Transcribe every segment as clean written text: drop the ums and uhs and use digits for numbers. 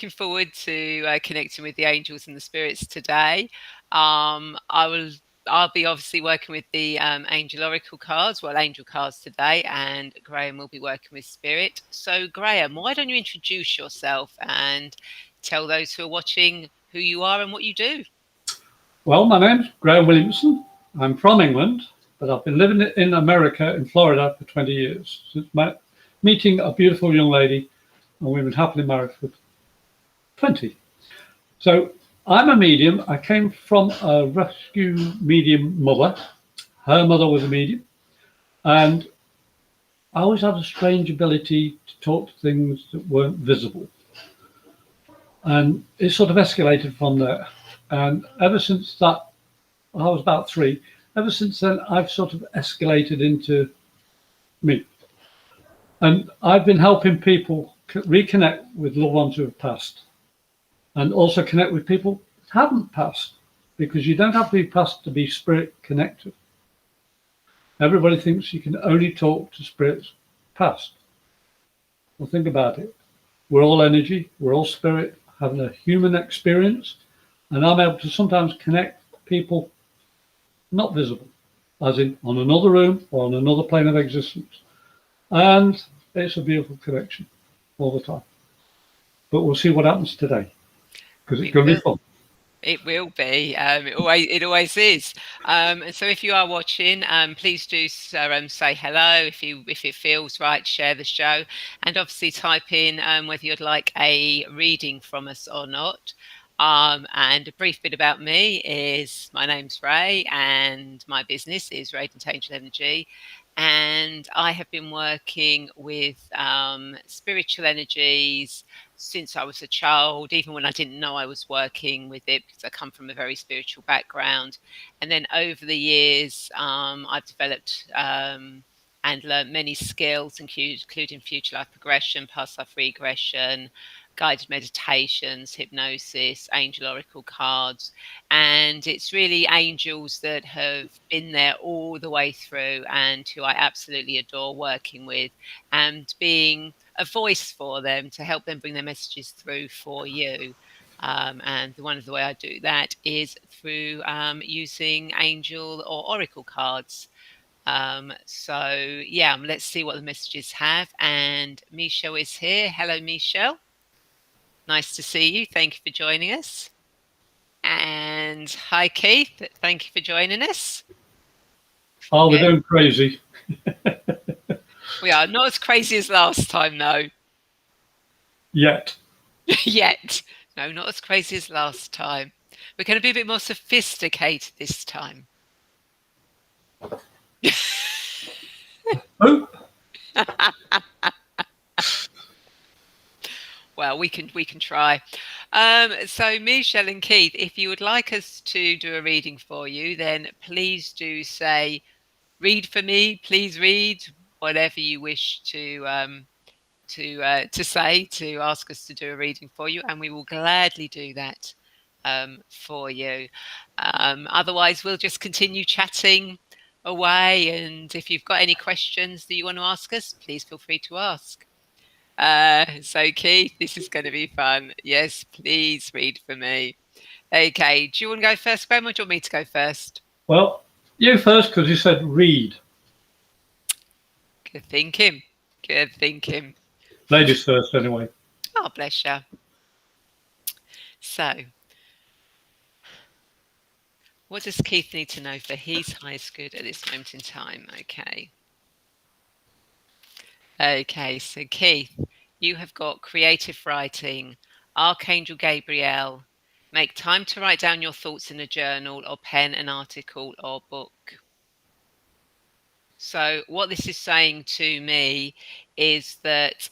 looking forward to connecting with the angels and the spirits today. I'll be obviously working with the angel oracle cards, well, angel cards today, and Graham will be working with spirit. So, Graham, why don't you introduce yourself and tell those who are watching who you are and what you do? Well, my name's Graham Williamson. I'm from England, but I've been living in America, in Florida, for 20 years. Since meeting a beautiful young lady, and we've been happily married for 20. So I'm a medium. I came from a rescue medium mother. Her mother was a medium. And I always had a strange ability to talk to things that weren't visible. And it sort of escalated from there. And ever since that, I was about 3. Ever since then, I've sort of escalated into me. And I've been helping people reconnect with loved ones who have passed and also connect with people that haven't passed because you don't have to be passed to be spirit connected. Everybody thinks you can only talk to spirits past. Well, think about it. We're all energy, we're all spirit, having a human experience, and I'm able to sometimes connect people not visible, as in on another room or on another plane of existence. And it's a beautiful connection all the time. But we'll see what happens today because it's We going to be will. fun. It will be. It always is. And so, if you are watching, please do say hello. If it feels right, share the show, and obviously type in whether you'd like a reading from us or not. And a brief bit about me is my name's Ray, and my business is Radiant Angel Energy. And I have been working with spiritual energies since I was a child, even when I didn't know I was working with it, because I come from a very spiritual background. And then over the years, I've developed and learned many skills, including future life progression, past life regression, guided meditations, hypnosis, angel oracle cards. And it's really angels that have been there all the way through and who I absolutely adore working with and being a voice for them to help them bring their messages through for you. And one of the way I do that is through using angel or oracle cards. So yeah, let's see what the messages have. And Michelle is here. Hello, Michelle. Nice to see you. Thank you for joining us. And hi, Keith. Thank you for joining us. Oh, we're Yeah, going crazy we are not as crazy as last time, though. yet. Yet. No, not as crazy as last time. We're going to be a bit more sophisticated this time. Oh, Well, we can try. So, Michelle and Keith, if you would like us to do a reading for you, then please do say, "Read for me." Please read whatever you wish to say to ask us to do a reading for you, and we will gladly do that for you. Otherwise, we'll just continue chatting away. And if you've got any questions that you want to ask us, please feel free to ask. So, Keith, this is going to be fun. Yes, please read for me. Okay, do you want to go first, Graham, or do you want me to go first? well, you first because you said read. Good thinking. Good thinking. Ladies first, anyway. Oh, bless you. So, what does Keith need to know for his highest good at this moment in time? Okay. Okay, so Keith, you have got creative writing, Archangel Gabriel. Make time to write down your thoughts in a journal or pen an article or book. So, what this is saying to me is that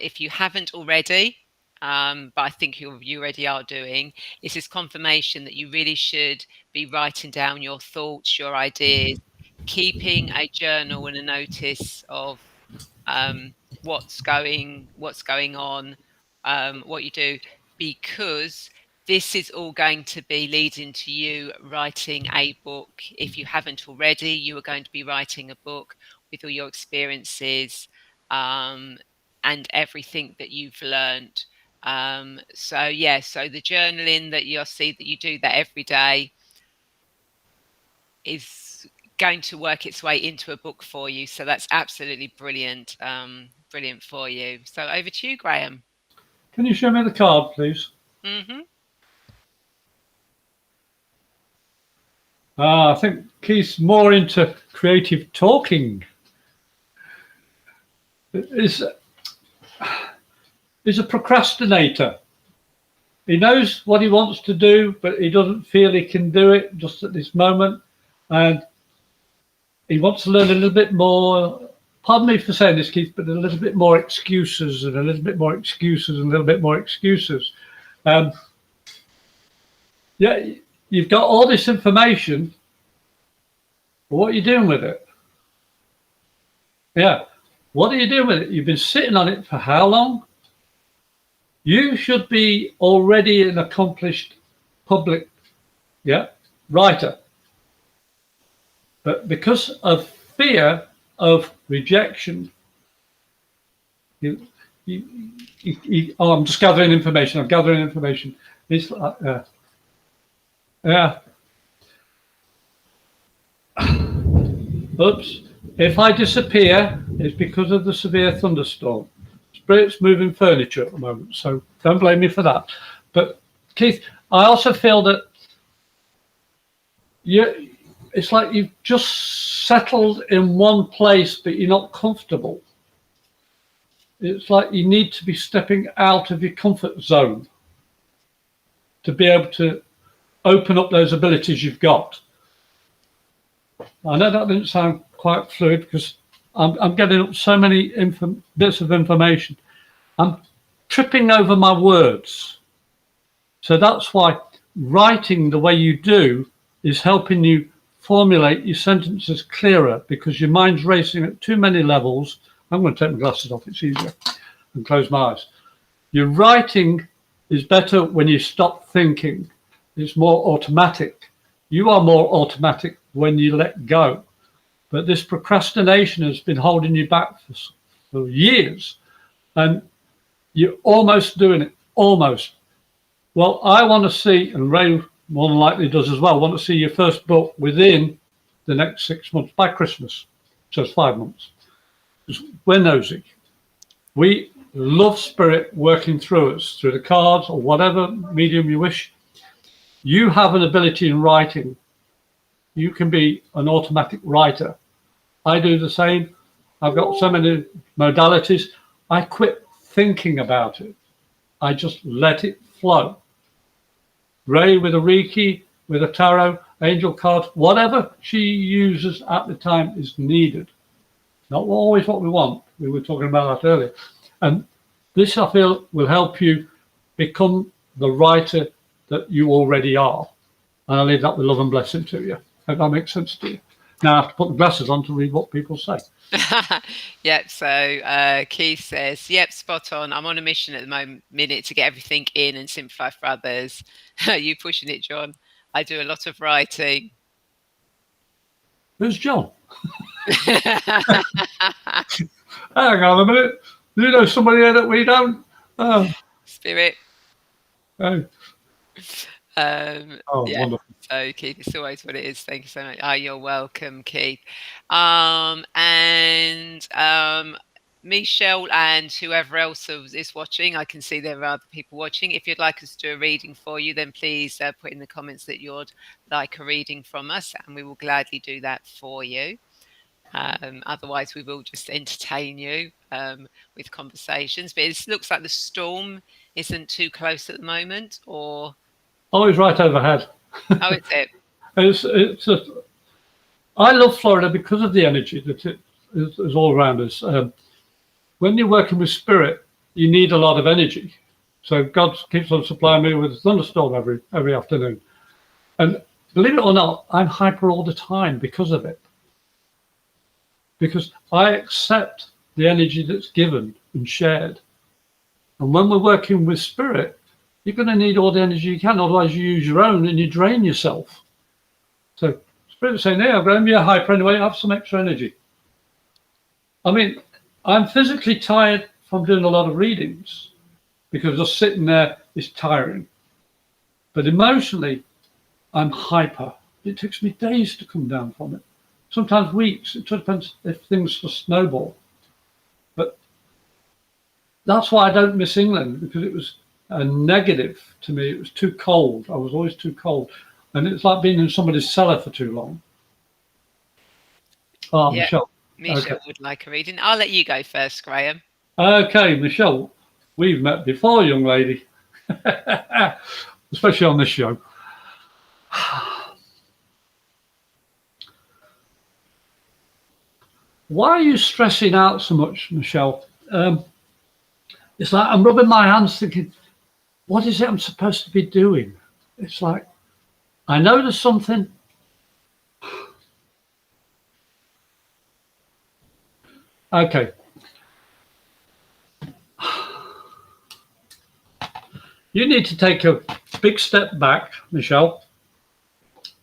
if you haven't already, but I think you already are doing, is this confirmation that you really should be writing down your thoughts, your ideas, keeping a journal and a notice of um, what's going on, what you do, because this is all going to be leading to you writing a book. If you haven't already, you are going to be writing a book with all your experiences um, and everything that you've learned. So yeah, so the journaling that you'll see that you do that every day is going to work its way into a book for you. So that's absolutely brilliant, brilliant for you. So over to you, Graham. Can you show me the card, please? Hmm. I think Keith's more into creative talking. Is a procrastinator. He knows what he wants to do, but he doesn't feel he can do it just at this moment. And he wants to learn a little bit more. Pardon me for saying this, Keith, but a little bit more excuses and a little bit more excuses and a little bit more excuses. Um, yeah, you've got all this information. But what are you doing with it? Yeah, what are you doing with it? You've been sitting on it for how long? You should be already an accomplished public, writer. But because of fear of rejection, you, I'm just gathering information. I'm gathering information. It's yeah. Oops. If I disappear, it's because of the severe thunderstorm. Spirit's moving furniture at the moment, so don't blame me for that. But Keith, I also feel that it's like you've just settled in one place, but you're not comfortable. It's like you need to be stepping out of your comfort zone to be able to open up those abilities you've got. I know that didn't sound quite fluid because I'm getting up so many bits of information. I'm tripping over my words. So that's why writing the way you do is helping you formulate your sentences clearer because your mind's racing at too many levels. I'm going to take my glasses off, it's easier, and close my eyes. Your writing is better when you stop thinking. It's more automatic. You are more automatic when you let go. But this procrastination has been holding you back for years. And you're almost doing it, almost. Well, I want to see, and Ray more than likely does as well, want to see your first book within the next 6 months, by Christmas. So it's 5 months. Because we're nosy. We love spirit working through us, through the cards or whatever medium you wish. You have an ability in writing. You can be an automatic writer. I do the same. I've got so many modalities. I quit thinking about it. I just let it flow. Ray with a Reiki, with a tarot, angel card, whatever she uses at the time is needed. Not always what we want. We were talking about that earlier. And this, I feel, will help you become the writer that you already are. And I leave that with love and blessing to you. Hope that makes sense to you. Now I have to put the glasses on to read what people say. Yep. So Keith says, "Yep, spot on. I'm on a mission at the minute to get everything in and simplify for others." You pushing it, John? I do a lot of writing. Who's John? Hang on a minute. Do you know somebody here that we don't? Oh. Spirit. Oh. Oh, Yeah. wonderful. So Keith, it's always what it is. Thank you so much. Oh, you're welcome, Keith. And Michelle and whoever else is watching, I can see there are other people watching. If you'd like us to do a reading for you, then please put in the comments that you'd like a reading from us, and we will gladly do that for you. Otherwise, we will just entertain you with conversations. But it looks like the storm isn't too close at the moment, or Oh, he's right overhead. oh, is it? I love Florida because of the energy that it is all around us. When you're working with spirit, you need a lot of energy. So God keeps on supplying me with a thunderstorm every afternoon. And believe it or not, I'm hyper all the time because of it. Because I accept the energy that's given and shared. And when we're working with spirit, you're going to need all the energy you can, otherwise you use your own and you drain yourself. So Spirit's saying, "Hey, Graham, you're hyper anyway, have some extra energy." I mean, I'm physically tired from doing a lot of readings, because just sitting there is tiring. But emotionally, I'm hyper. It takes me days to come down from it, sometimes weeks. It depends if things just snowball. But that's why I don't miss England, because it was a negative to me. It was too cold. I was always too cold. And it's like being in somebody's cellar for too long. Oh, Yeah, Michelle. Michelle Okay. would like a reading. I'll let you go first, Graham. Okay, Michelle. We've met before, young lady. Especially on this show. Why are you stressing out so much, Michelle? It's like I'm rubbing my hands thinking, what is it I'm supposed to be doing? It's like, I know there's something. Okay. You need to take a big step back, Michelle,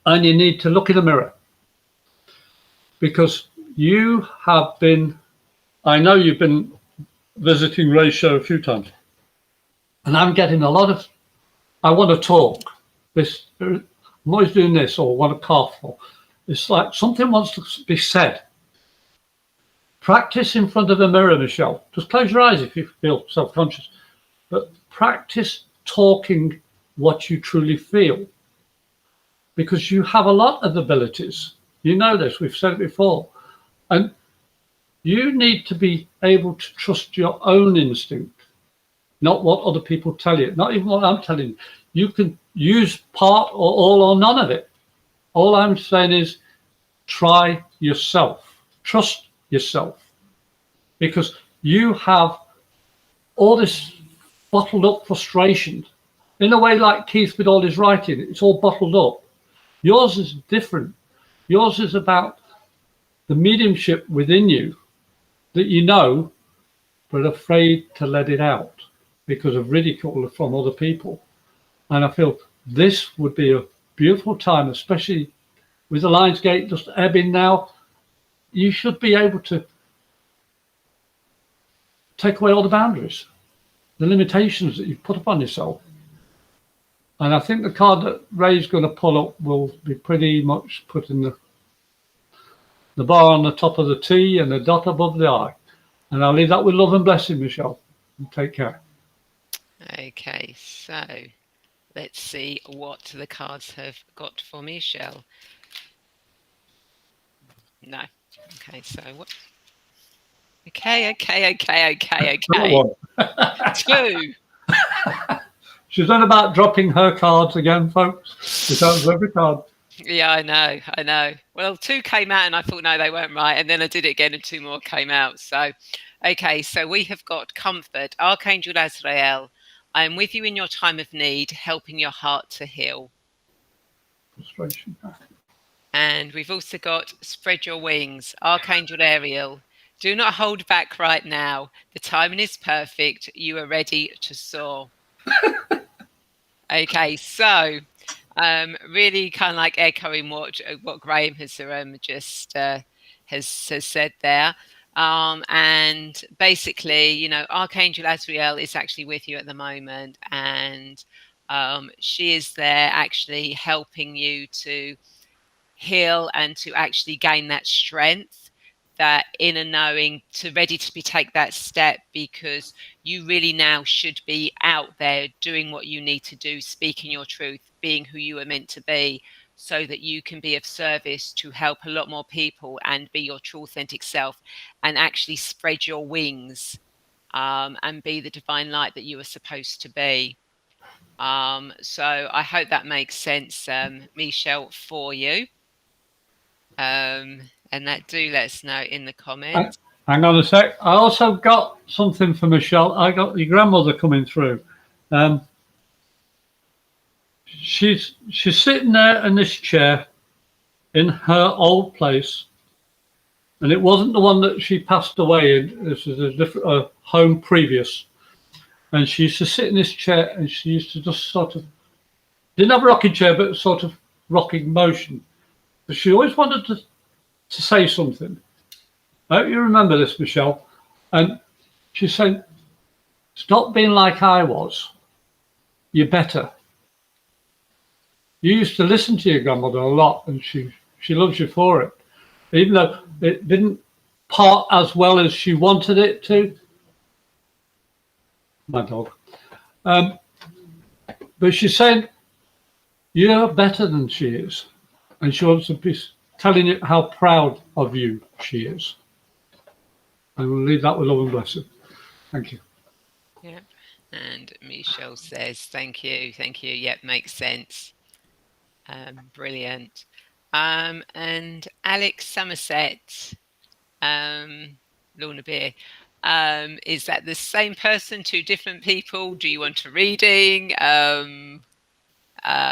and you need to look in the mirror, because you have been, I know you've been visiting Ray's show a few times, and I'm getting a lot of, I want to talk. I'm always doing this, or want to cough, or it's like something wants to be said. Practice in front of the mirror, Michelle. Just close your eyes if you feel self-conscious, but practice talking what you truly feel, because you have a lot of abilities. You know this, we've said it before. And you need to be able to trust your own instinct, not what other people tell you, not even what I'm telling you. You can use part or all or none of it. All I'm saying is try yourself, trust yourself, because you have all this bottled up frustration. In a way, like Keith with all his writing, it's all bottled up. Yours is different. Yours is about the mediumship within you that you know, but afraid to let it out because of ridicule from other people. And I feel this would be a beautiful time, especially with the Lionsgate just ebbing now. You should be able to take away all the boundaries, the limitations that you've put upon yourself. And I think the card that Ray's going to pull up will be pretty much putting the bar on the top of the T and the dot above the I. And I'll leave that with love and blessing, Michelle. And take care. Okay, so let's see what the cards have got for Michelle. No. Okay, so what? Okay. Two. She's on about dropping her cards again, folks. It's out of every card. Yeah, I know. Well, two came out and I thought, no, they weren't right. And then I did it again and two more came out. So, okay, so we have got comfort. Archangel Azrael, I am with you in your time of need, helping your heart to heal. Frustration. And we've also got spread your wings. Archangel Ariel, do not hold back right now. The timing is perfect. You are ready to soar. Okay, so really kind of like echoing what Graham has just has said there. And basically, you know, Archangel Azrael is actually with you at the moment, and she is there actually helping you to heal and to actually gain that strength, that inner knowing, to ready to take that step, because you really now should be out there doing what you need to do, speaking your truth, being who you are meant to be, so that you can be of service to help a lot more people and be your true authentic self and actually spread your wings, and be the divine light that you are supposed to be. So I hope that makes sense, Michelle, for you. And that, do let us know in the comments. Hang on a sec. I also got something for Michelle. I got your grandmother coming through. She's sitting there in this chair in her old place, and it wasn't the one that she passed away in. This is a different home previous. And she used to sit in this chair, and she used to just sort of, didn't have a rocking chair, but sort of rocking motion. But she always wanted to say something. I hope you remember this, Michelle. And she's saying, Stop being like I was. You're better. You used to listen to your grandmother a lot, and she loves you for it. Even though it didn't part as well as she wanted it to. My dog. Um, but she's saying you're better than she is. And she wants to be telling you how proud of you she is. I will leave that with love and blessing. Thank you. Yep. And Michelle says, thank you. Thank you. Yep, makes sense. Brilliant. And Alex Somerset, Lorna Beer, is that the same person, two different people? Do you want a reading? Are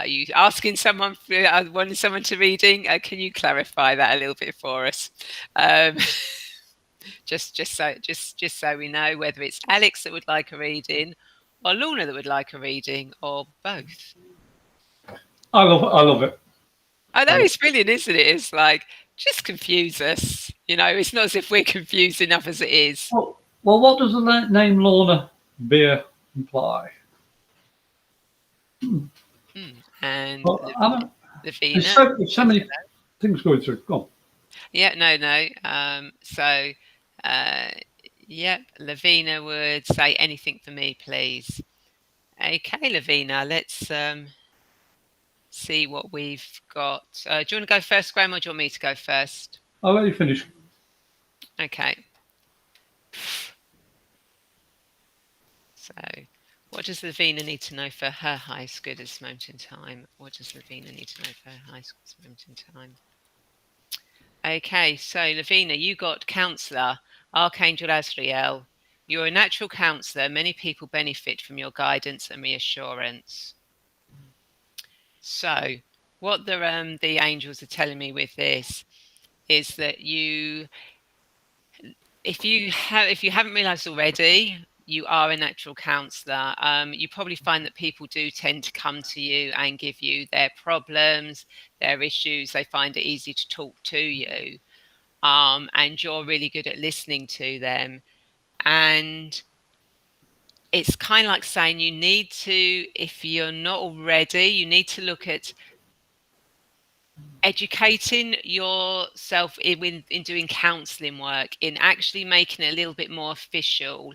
you asking someone, wanting someone to reading? Can you clarify that a little bit for us? just so we know whether it's Alex that would like a reading, or Lorna that would like a reading, or both. I love it. I know it's brilliant, isn't it? It's like, just confuse us. It's not as if we're confused enough as it is. Well, what does the name Lorna Beer imply? And Well, Lavina. there's so many things going through. Go on. Yeah, no. So, yep, Lavina would say anything for me, please. Okay, Lavina, let's see what we've got. Do you want to go first, Graham, or do you want me to go first? I'll let you finish. Okay. So, what does Lavina need to know for her highest good at this moment in time? What does Lavina need to know for her highest good at this moment in time? Okay, so Lavina, you got Counselor, Archangel Azrael. You're a natural counsellor. Many people benefit from your guidance and reassurance. So, what the angels are telling me with this is that if you haven't realised already, you are a natural counsellor. You probably find that people do tend to come to you and give you their problems, their issues. They find it easy to talk to you. And you're really good at listening to them. And it's kind of like saying you need to, if you're not already, you need to look at educating yourself in doing counselling work, in actually making it a little bit more official,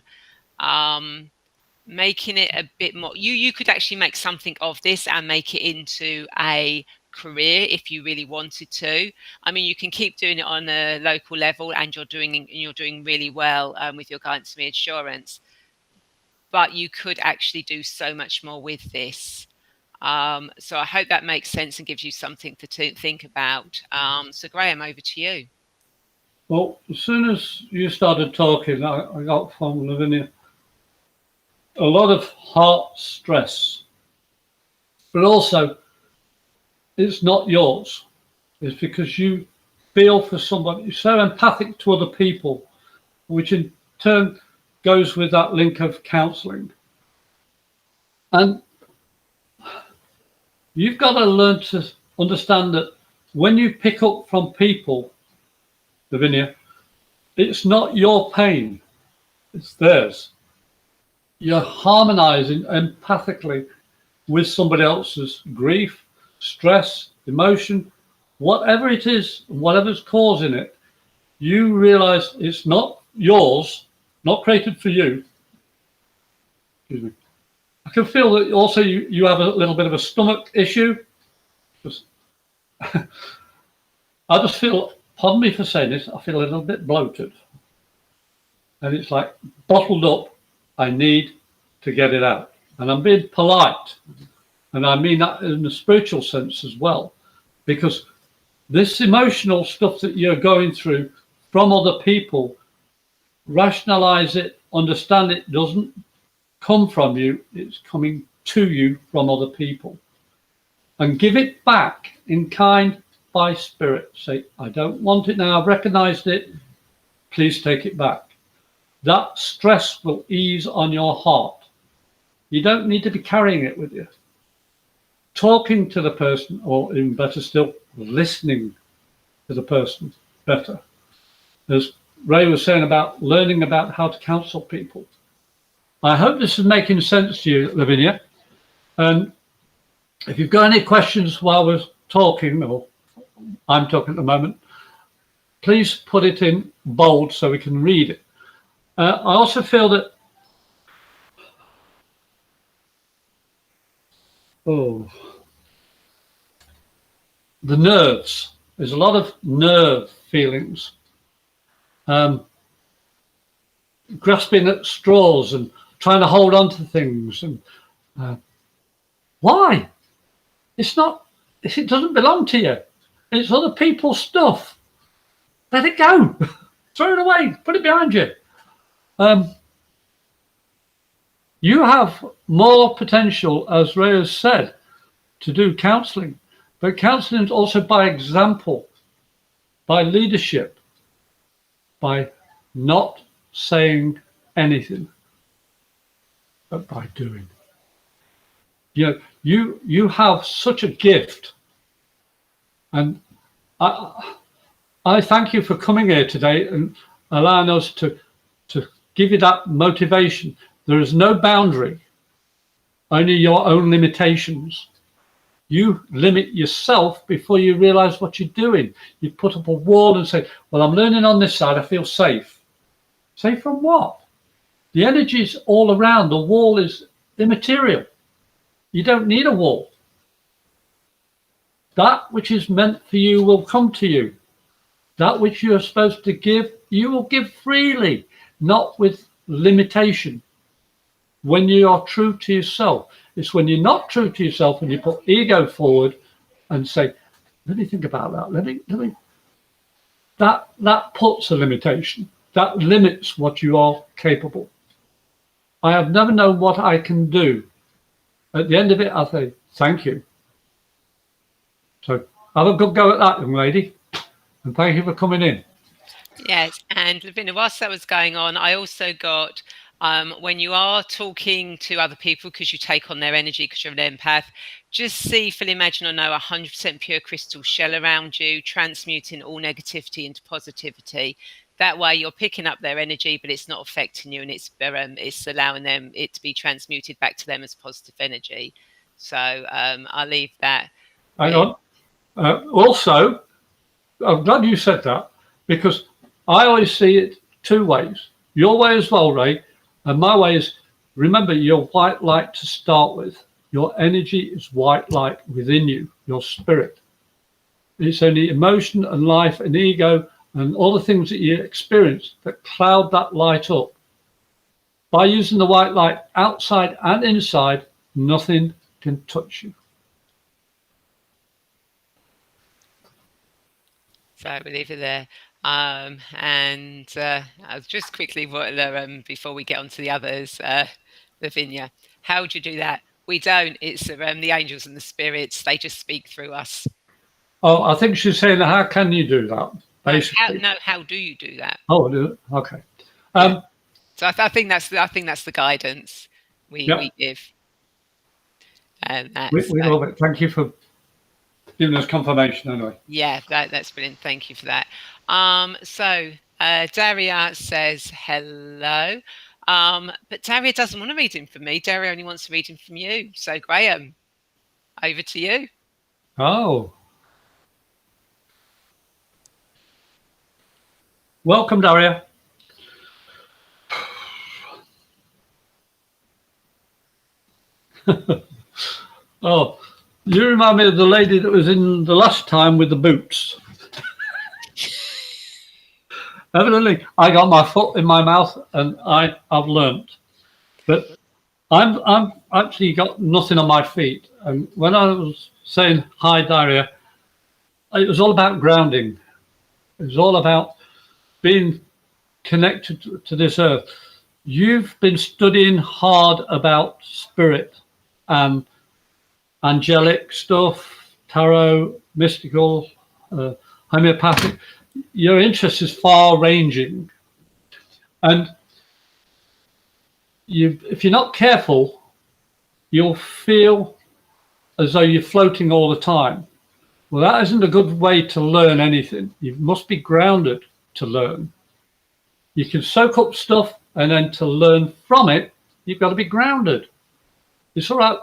making it a bit more, you could actually make something of this and make it into a career if you really wanted to. I mean, you can keep doing it on a local level, and you're doing really well with your guidance and reassurance, but you could actually do so much more with this. So I hope that makes sense and gives you something to think about. So Graham, over to you. Well, as soon as you started talking, I got from Lavinia a lot of heart stress, but also it's not yours. It's because you feel for somebody. You're so empathic to other people, which in turn goes with that link of counselling. And you've got to learn to understand that when you pick up from people, Lavinia, it's not your pain, it's theirs. You're harmonizing empathically with somebody else's grief, stress, emotion, whatever it is, whatever's causing it. You realize it's not yours, not created for you. Excuse me. I can feel that also you have a little bit of a stomach issue. I just feel, pardon me for saying this, I feel a little bit bloated. And it's like bottled up. I need to get it out. And I'm being polite. And I mean that in a spiritual sense as well. Because this emotional stuff that you're going through from other people, rationalize it, understand it doesn't come from you, it's coming to you from other people. And give it back in kind by spirit. Say, I don't want it now, I've recognized it, please take it back. That stress will ease on your heart. You don't need to be carrying it with you. Talking to the person, or even better still, listening to the person better. As Ray was saying about learning about how to counsel people. I hope this is making sense to you, Lavinia. And if you've got any questions while we're talking, or I'm talking at the moment, please put it in bold so we can read it. I also feel that the nerves. There's a lot of nerve feelings, grasping at straws and trying to hold on to things. And why? It's not. It doesn't belong to you. It's other people's stuff. Let it go. Throw it away. Put it behind you. You have more potential, as Ray has said, to do counselling. But counselling is also by example, by leadership, by not saying anything, but by doing. You know, you have such a gift, and I thank you for coming here today and allowing us to give you that motivation. There is no boundary, only your own limitations. You limit yourself before you realize what you're doing. You put up a wall and say, well, I'm learning on this side, I feel safe. Safe from what? The energy is all around. The wall is immaterial. You don't need a wall. That which is meant for you will come to you. That which you are supposed to give, you will give freely, not with limitation. When you are true to yourself. It's when you're not true to yourself and you put ego forward and say, let me think about that. Let me. That puts a limitation. That limits what you are capable. I have never known what I can do. At the end of it, I say, thank you. So have a good go at that, young lady. And thank you for coming in. Yes, and Lavinia, whilst that was going on, I also got when you are talking to other people, because you take on their energy because you're an empath, just see, feel, imagine, or know 100% pure crystal shell around you, transmuting all negativity into positivity. That way you're picking up their energy, but it's not affecting you, and it's allowing it to be transmuted back to them as positive energy. So I'll leave that. Hang on. Also, I'm glad you said that, because I always see it two ways. Your way as well, Ray, and my way is, remember, you're white light to start with. Your energy is white light within you, your spirit. It's only emotion and life and ego and all the things that you experience that cloud that light up. By using the white light outside and inside, nothing can touch you. So we'll leave it there. And I'll just quickly, before we get on to the others, Lavinia, how would you do that? We don't. It's the angels and the spirits. They just speak through us. Oh, I think she's saying, how can you do that? Basically. How do you do that? Oh, okay. Yeah. So I think that's the guidance we give. And we love it. Thank you for giving us confirmation anyway. Yeah, that's brilliant. Thank you for that. So Daria says hello. But Daria doesn't want a reading from me. Daria only wants a reading from you. So Graham, over to you. Oh. Welcome, Daria. Oh, you remind me of the lady that was in the last time with the boots. Evidently, I got my foot in my mouth and I've learnt. But I'm actually got nothing on my feet. And when I was saying hi, Daria, it was all about grounding. It was all about being connected to this earth. You've been studying hard about spirit and angelic stuff, tarot, mystical, homeopathic. Your interest is far ranging. And if you're not careful, you'll feel as though you're floating all the time. Well, that isn't a good way to learn anything. You must be grounded to learn. You can soak up stuff, and then to learn from it, you've got to be grounded. It's all right.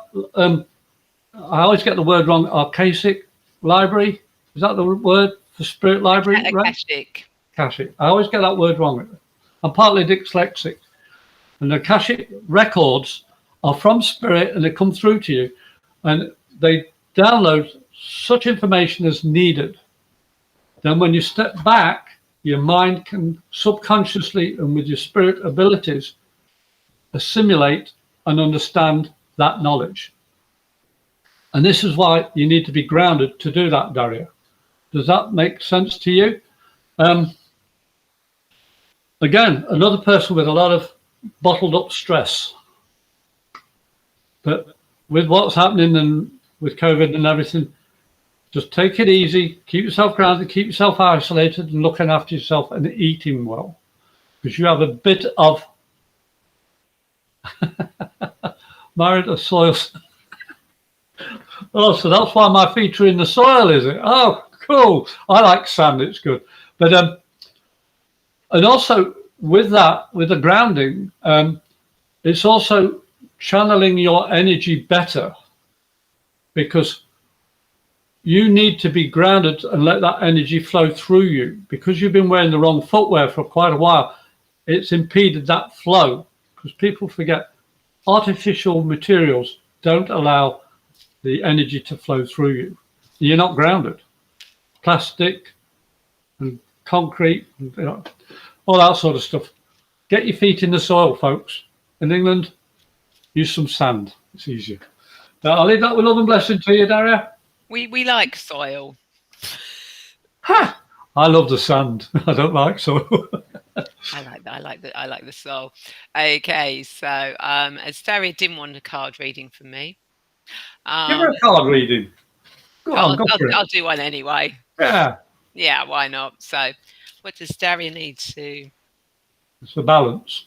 I always get the word wrong. Archaic library, is that the word for spirit library? Right? Akashic. Akashic. I always get that word wrong. I'm partly dyslexic, and the Akashic records are from spirit, and they come through to you, and they download such information as needed. Then when you step back, your mind can subconsciously and with your spirit abilities assimilate and understand that knowledge. And this is why you need to be grounded to do that, Daria. Does that make sense to you? Again, another person with a lot of bottled up stress. But with what's happening and with COVID and everything, just take it easy, keep yourself grounded, keep yourself isolated and looking after yourself and eating well. Because you have a bit of married a soil. Oh, so that's why my feet are in the soil, is it? Oh, cool. I like sand, it's good. But and also with that, with the grounding, it's also channeling your energy better, because you need to be grounded and let that energy flow through you. Because you've been wearing the wrong footwear for quite a while, it's impeded that flow, because people forget artificial materials don't allow the energy to flow through you. You're not grounded. Plastic and concrete, and, you know, all that sort of stuff. Get your feet in the soil, folks. In England, use some sand. It's easier. I'll leave that with love and blessing to you, Daria. We like soil. Ha! I love the sand. I don't like soil. I like the soul. Okay, so as Daria didn't want a card reading from me. Give her a card reading. Go on, go for it. I'll do one anyway. Yeah. Yeah, why not? So, what does Daria need to? It's the balance.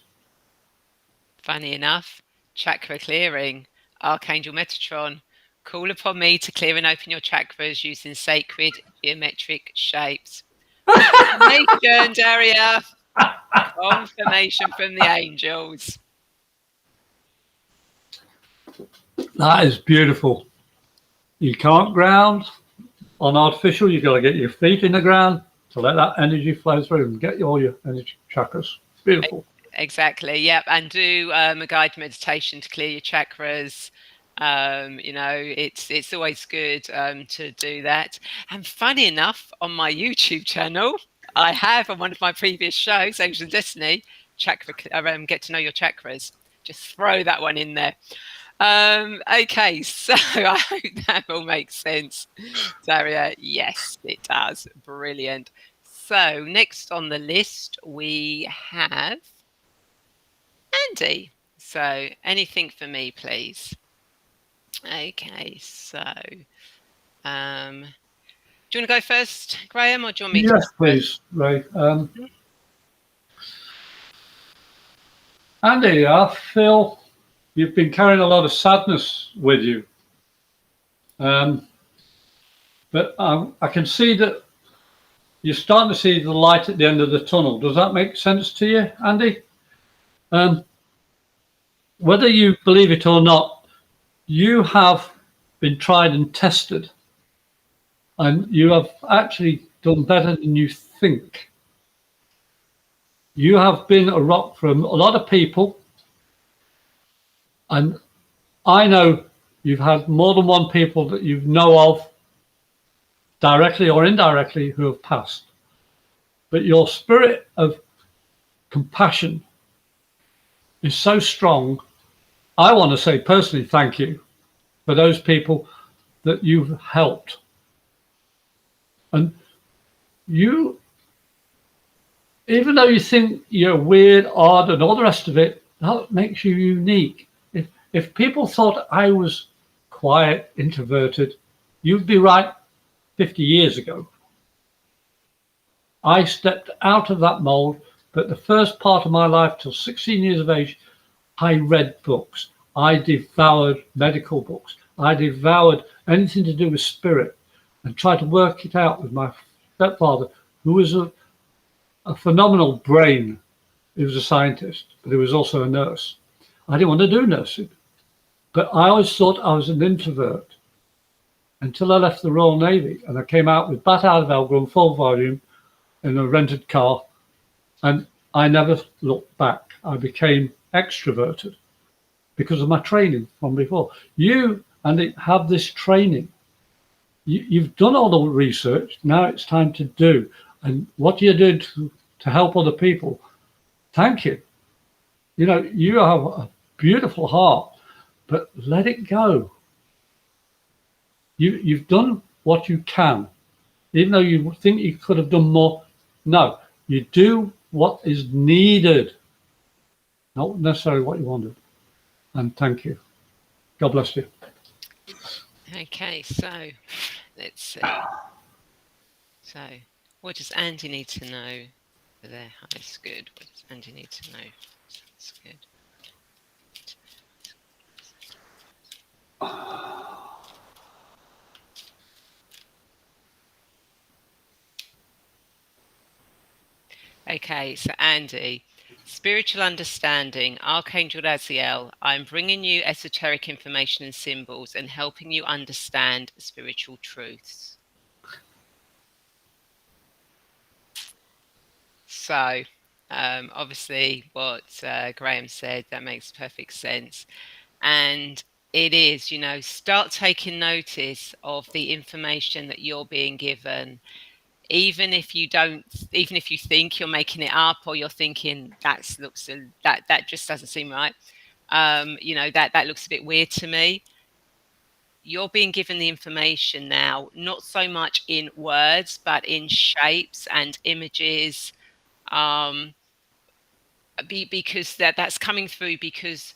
Funny enough, chakra clearing, Archangel Metatron, call upon me to clear and open your chakras using sacred geometric shapes. Confirmation, Daria. Confirmation from the angels. That is beautiful. You can't ground on artificial. You've got to get your feet in the ground to let that energy flow through and get all your energy chakras. Beautiful. Exactly. Yep. And do a guided meditation to clear your chakras. You know, it's always good to do that. And funny enough, on my YouTube channel, I have on one of my previous shows, Angel Destiny, chakra, get to know your chakras. Just throw that one in there. Okay, so I hope that all makes sense, Daria. Yes, it does. Brilliant. So next on the list we have Andy. So anything for me, please. Okay, so do you want to go first, Graham, or do you want me to? Yes, please, Ray. Andy, I feel you've been carrying a lot of sadness with you. But I can see that you're starting to see the light at the end of the tunnel. Does that make sense to you, Andy? Whether you believe it or not, you have been tried and tested, and you have actually done better than you think. You have been a rock from a lot of people, and I know you've had more than one people that you know of, directly or indirectly, who have passed. But your spirit of compassion is so strong. I want to say personally thank you for those people that you've helped. And you, even though you think you're weird, odd, and all the rest of it, that makes you unique. If people thought I was quiet, introverted, you'd be right 50 years ago. I stepped out of that mold, but the first part of my life, till 16 years of age, I read books. I devoured medical books. I devoured anything to do with spirit and tried to work it out with my stepfather, who was a phenomenal brain. He was a scientist, but he was also a nurse. I didn't want to do nursing, but I always thought I was an introvert until I left the Royal Navy and I came out with Bat Out of Hell Grun full volume in a rented car, and I never looked back. I became extroverted because of my training from before. You and it have this training. You've done all the research. Now it's time to do. And what you're doing to help other people, thank you. You know, you have a beautiful heart, but let it go. You've done what you can, even though you think you could have done more. No, you do what is needed, not necessarily what you wanted. And thank you. God bless you. Okay, so let's see. So, what does Andy need to know for their highest good? What does Andy need to know? That's good. Okay, so Andy, spiritual understanding, Archangel Raziel, I'm bringing you esoteric information and symbols and helping you understand spiritual truths. So, obviously, what Graham said, that makes perfect sense. And it is, you know, start taking notice of the information that you're being given. Even if you don't, even if you think you're making it up or you're thinking that just doesn't seem right, you know, that looks a bit weird to me. You're being given the information now, not so much in words, but in shapes and images. Um, because that's coming through because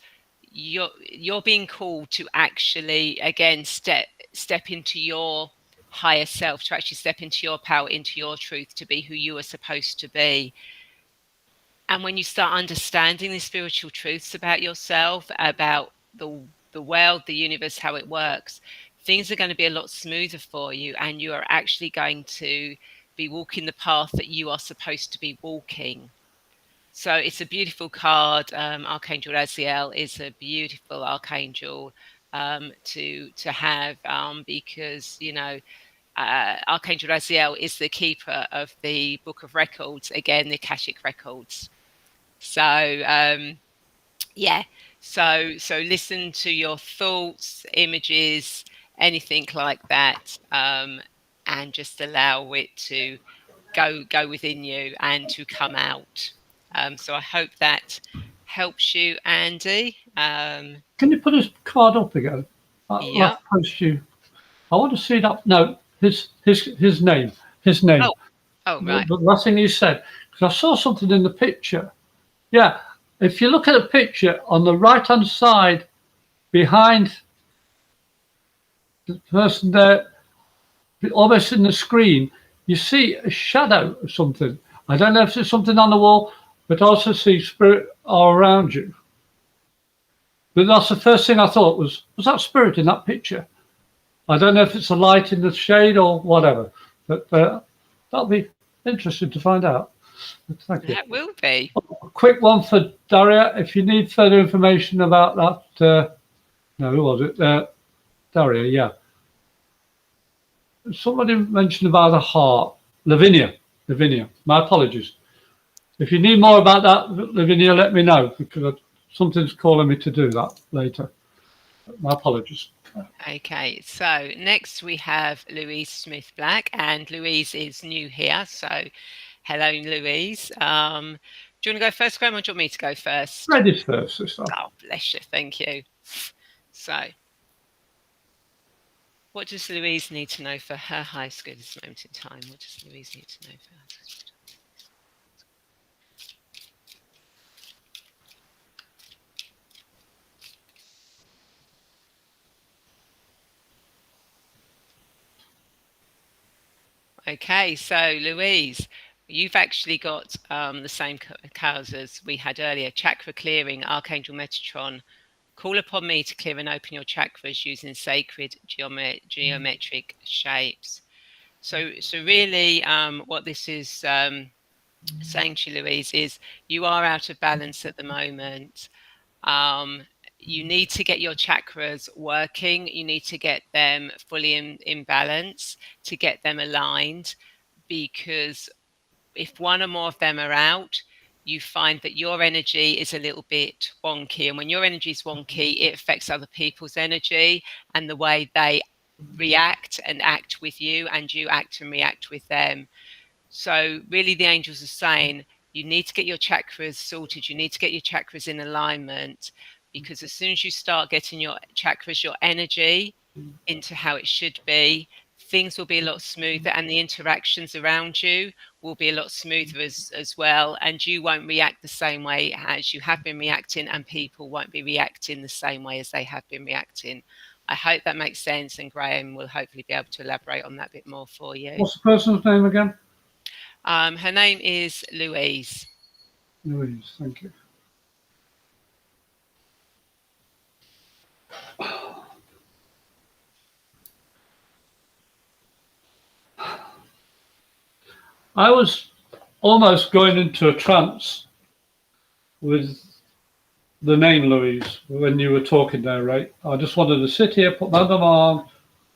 you're being called to actually again step into your higher self, to actually step into your power, into your truth, to be who you are supposed to be. And when you start understanding the spiritual truths about yourself, about the world, the universe, how it works, things are going to be a lot smoother for you, and you are actually going to be walking the path that you are supposed to be walking. So it's a beautiful card. Archangel Raziel is a beautiful archangel to have, because you know Archangel Raziel is the keeper of the Book of Records, again the Akashic Records. So yeah, so listen to your thoughts, images, anything like that, and just allow it to go within you and to come out. So I hope that helps you, Andy. Can you put his card up again? Yeah. Last post you. I want to see that. No, his name. His name. Oh, oh, The, right. the last thing he said. Because I saw something in the picture. Yeah. If you look at the picture on the right hand side behind the person there, almost in the screen, you see a shadow of something. I don't know if it's something on the wall, but I also see spirit all around you. But that's the first thing I thought was that spirit in that picture? I don't know if it's a light in the shade or whatever, but that'll be interesting to find out. But thank you. That will be. A quick one for Daria. If you need further information about that, no, who was it? Daria, yeah. Somebody mentioned about a heart. Lavinia. Lavinia. My apologies. If you need more about that, Lavinia, let me know because something's calling me to do that later. My apologies. Okay, so next we have Louise Smith Black, and Louise is new here. So, hello, Louise. Do you want to go first, Graham, or do you want me to go first? Ladies first this time. Oh, bless you. Thank you. So, what does Louise need to know for her highest good at this moment in time? What does Louise need to know for her highest good? Okay, so Louise, you've actually got the same cards as we had earlier. Chakra clearing, Archangel Metatron. Call upon me to clear and open your chakras using sacred geometric shapes. So really, what this is saying to you, Louise, is you are out of balance at the moment. You need to get your chakras working. You need to get them fully in balance, to get them aligned, because if one or more of them are out, you find that your energy is a little bit wonky. And when your energy is wonky, it affects other people's energy and the way they react and act with you, and you act and react with them. So, really, the angels are saying you need to get your chakras sorted, you need to get your chakras in alignment, because as soon as you start getting your chakras, your energy into how it should be, things will be a lot smoother, and the interactions around you will be a lot smoother as well. And you won't react the same way as you have been reacting, and people won't be reacting the same way as they have been reacting. I hope that makes sense, and Graham will hopefully be able to elaborate on that a bit more for you. What's the person's name again? Her name is Louise. Louise, thank you. I was almost going into a trance with the name Louise when you were talking there, right? I just wanted to sit here, put my hand on my arm,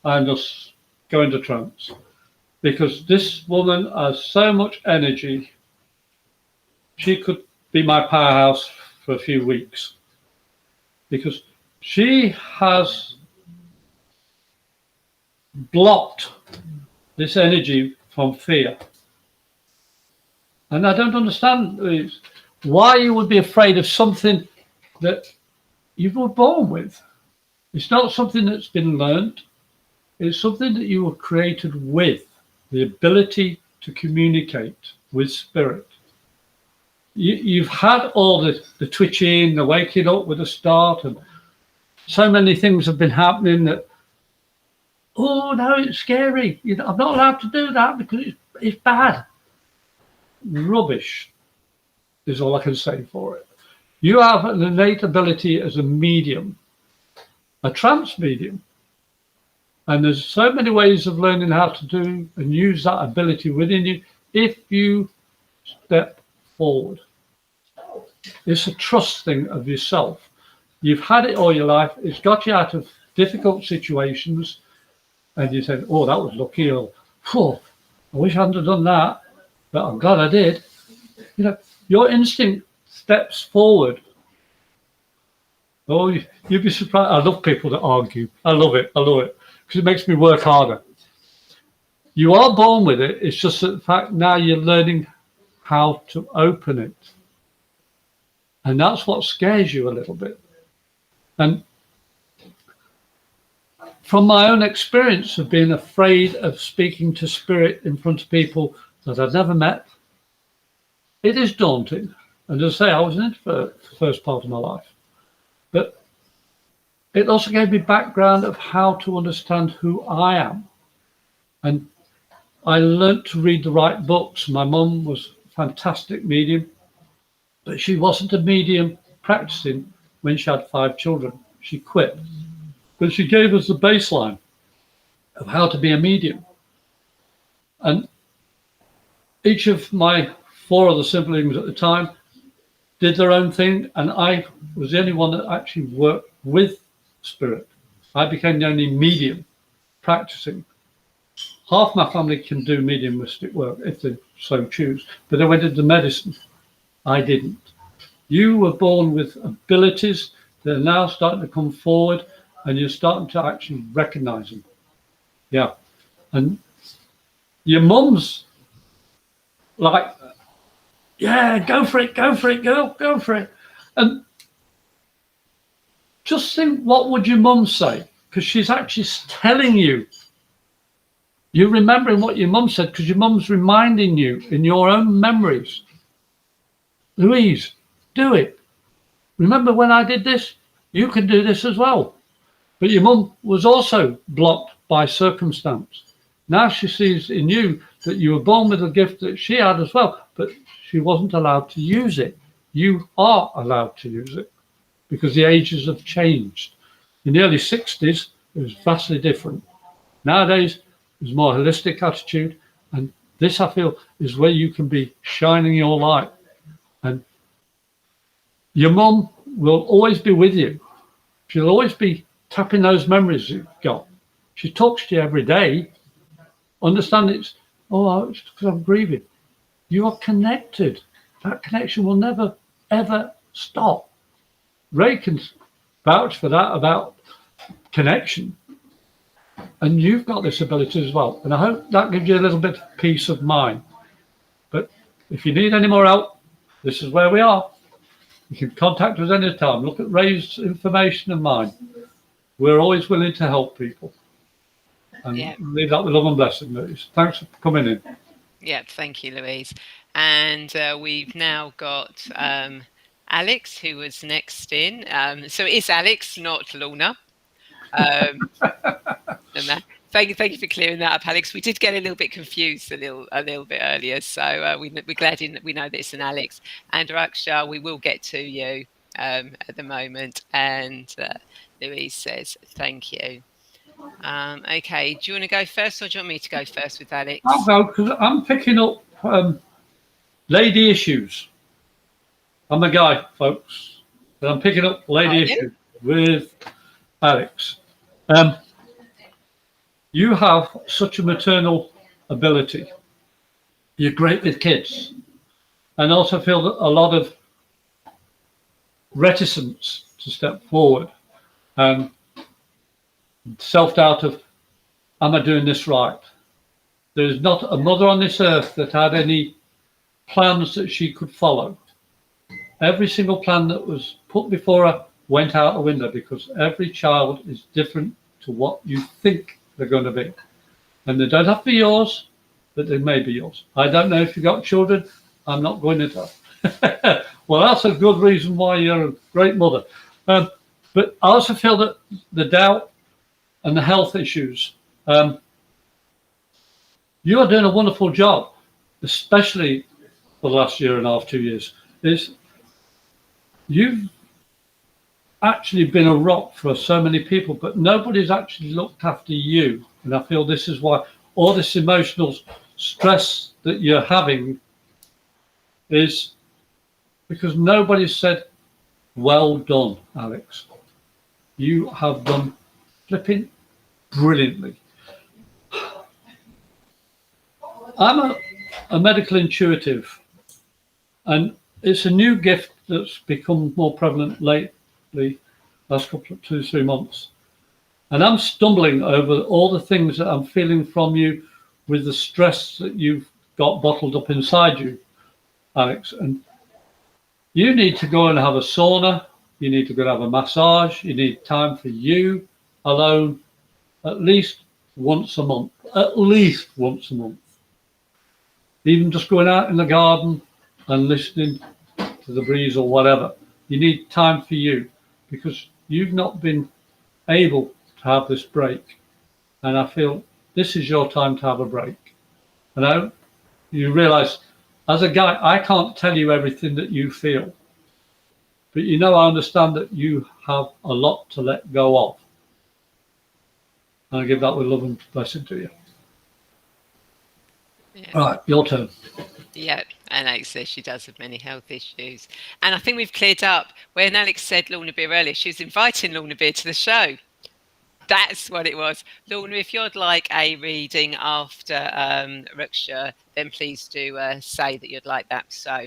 and just go into trance. Because this woman has so much energy, she could be my powerhouse for a few weeks. Because she has blocked this energy from fear. And I don't understand why you would be afraid of something that you were born with. It's not something that's been learned. It's something that you were created with, the ability to communicate with spirit. You've had all the twitching, the waking up with a start, and so many things have been happening that, oh no, it's scary. You know, I'm not allowed to do that because it's bad. Rubbish is all I can say for it. You have an innate ability as a medium, a trance medium. And there's so many ways of learning how to do and use that ability within you if you step forward. It's a trust thing of yourself. You've had it all your life. It's got you out of difficult situations. And you said, oh, that was lucky. Or, oh, I wish I hadn't have done that. But I'm glad I did. You know, your instinct steps forward. Oh, you'd be surprised. I love people that argue. I love it. I love it. Because it makes me work harder. You are born with it. It's just that the fact now you're learning how to open it. And that's what scares you a little bit. And from my own experience of being afraid of speaking to spirit in front of people that I've never met, it is daunting. And as I say, I was an introvert for the first part of my life. But it also gave me background of how to understand who I am. And I learnt to read the right books. My mum was a fantastic medium, but she wasn't a medium practicing when she had 5 children. She quit. But she gave us the baseline of how to be a medium. And each of my 4 other siblings at the time did their own thing, and I was the only one that actually worked with spirit. I became the only medium practicing. Half my family can do mediumistic work if they so choose, but they went into medicine. I didn't. You were born with abilities that are now starting to come forward, and you're starting to actually recognize them. Yeah. And your mum's like, yeah, go for it, girl, go for it. And just think, what would your mum say? Because she's actually telling you. You're remembering what your mum said because your mum's reminding you in your own memories. Louise, do it. Remember when I did this? You can do this as well. But your mum was also blocked by circumstance. Now she sees in you that you were born with a gift that she had as well, but she wasn't allowed to use it. You are allowed to use it because the ages have changed. In the early 60s, it was vastly different. Nowadays, there's more holistic attitude, and this, I feel, is where you can be shining your light. And your mum will always be with you. She'll always be tapping those memories you've got. She talks to you every day. Understand it's because I'm grieving. You are connected. That connection will never, ever stop. Ray can vouch for that about connection. And you've got this ability as well. And I hope that gives you a little bit of peace of mind. But if you need any more help, this is where we are. You can contact us anytime. Look at Ray's information and mine. We're always willing to help people. And Yeah. leave that with love and blessing, Louise. Thanks for coming in. Yeah, thank you, Louise. And we've now got Alex, who was next in. So it's Alex, not Lorna. Um, and thank you for clearing that up, Alex. We did get a little bit confused a little bit earlier, so we're glad we know that it's an Alex. And Raksha, we will get to you at the moment. And Louise says thank you. Okay, do you want to go first, or do you want me to go first with Alex? I'll go because I'm picking up lady issues. I'm a guy, folks, but I'm picking up lady issues with Alex. You have such a maternal ability. You're great with kids, and also feel a lot of reticence to step forward and self-doubt of, am I doing this right? There's not a mother on this earth that had any plans that she could follow. Every single plan that was put before her went out the window because every child is different to what you think they're going to be. And they don't have to be yours, but they may be yours. I don't know if you've got children. I'm not going to tell. Well, that's a good reason why you're a great mother. But I also feel that the doubt and the health issues, you are doing a wonderful job, especially for the last year and a half, 2 years. You've actually been a rock for so many people, but nobody's actually looked after you. And I feel this is why all this emotional stress that you're having is because nobody said, well done, Alex. You have done flipping brilliantly. I'm a medical intuitive, and it's a new gift that's become more prevalent lately, last couple of 2-3 months. And I'm stumbling over all the things that I'm feeling from you with the stress that you've got bottled up inside you, Alex. And you need to go and have a sauna. You need to go and have a massage. You need time for you alone at least once a month. At least once a month. Even just going out in the garden and listening to the breeze or whatever. You need time for you because you've not been able to have this break. And I feel this is your time to have a break. And you realize, as a guy, I can't tell you everything that you feel. But I understand that you have a lot to let go of. And I give that with love and blessing to you. Yeah. All right, your turn. Yeah, and Alex says she does have many health issues. And I think we've cleared up when Alex said Lorna Beer earlier, she was inviting Lorna Beer to the show. That's what it was. Lorna, if you'd like a reading after Raksha, then please do say that you'd like that. So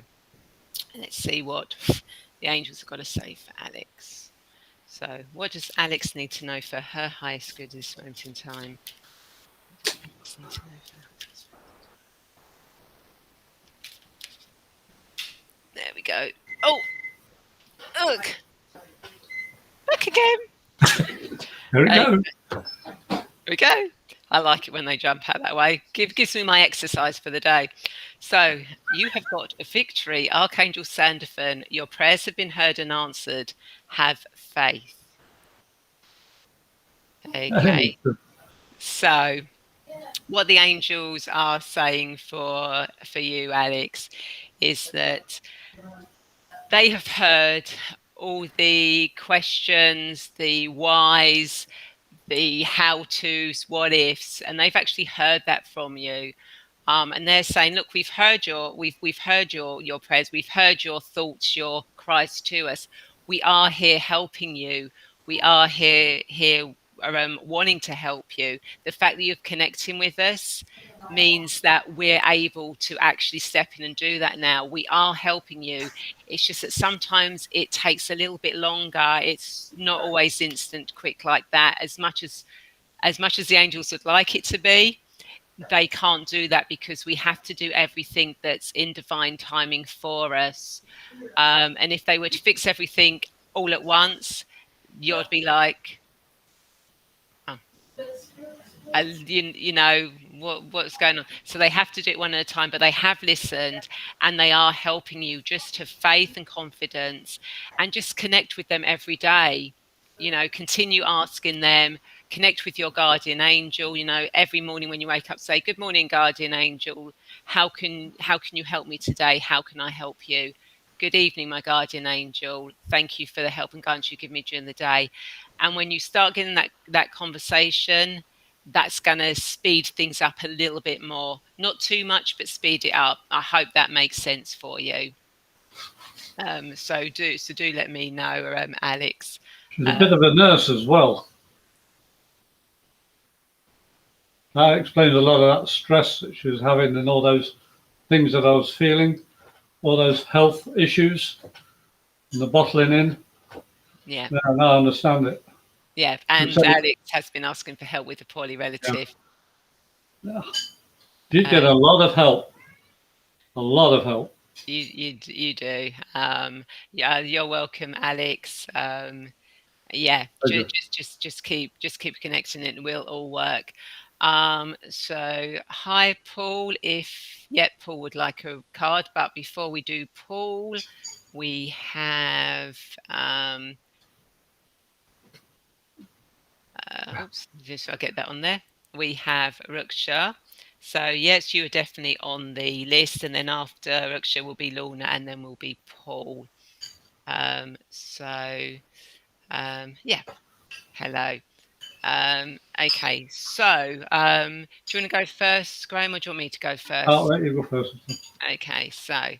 let's see what the angels have got to say for Alex. So what does Alex need to know for her highest good at this moment in time? There we go. Oh, look. Back again. There we go. There we go. I like it when they jump out that way. Gives me my exercise for the day. So you have got a victory. Archangel Sandalphon, your prayers have been heard and answered. Have faith. Okay. So what the angels are saying for you, Alex, is that they have heard all the questions, the whys, the how-tos, what ifs, and they've actually heard that from you. And they're saying, look, we've heard your prayers, we've heard your thoughts, your cries to us. We are here helping you. We are here wanting to help you. The fact that you're connecting with us means that we're able to actually step in and do that now. We are helping you. It's just that sometimes it takes a little bit longer. It's not always instant, quick like that. As much as the angels would like it to be, they can't do that because we have to do everything that's in divine timing for us. And if they were to fix everything all at once, you'd be like, oh, you know what's going on. So they have to do it one at a time, but they have listened and they are helping you. Just have faith and confidence and just connect with them every day. Continue asking them, connect with your guardian angel. Every morning when you wake up, say, good morning, guardian angel. How can you help me today? How can I help you? Good evening, my guardian angel. Thank you for the help and guidance you give me during the day. And when you start getting that conversation, that's going to speed things up a little bit more. Not too much, but speed it up. I hope that makes sense for you. So do let me know, Alex. She's a bit of a nurse as well. That explains a lot of that stress that she was having and all those things that I was feeling, all those health issues and the bottling in. Yeah. Now I understand it. Yeah, and Alex has been asking for help with a poorly relative. Yeah. You get a lot of help. A lot of help. You do. Yeah, you're welcome, Alex. Yeah, just keep connecting it, and we'll all work. So hi, Paul. Paul would like a card, but before we do Paul, we have oops, just I'll get that on there. We have Ruksha. So yes, you are definitely on the list, and then after Ruksha will be Lorna, and then will be Paul. Yeah, hello. Okay, so do you want to go first, Graham, or do you want me to go first? I'll let you go first. Okay, so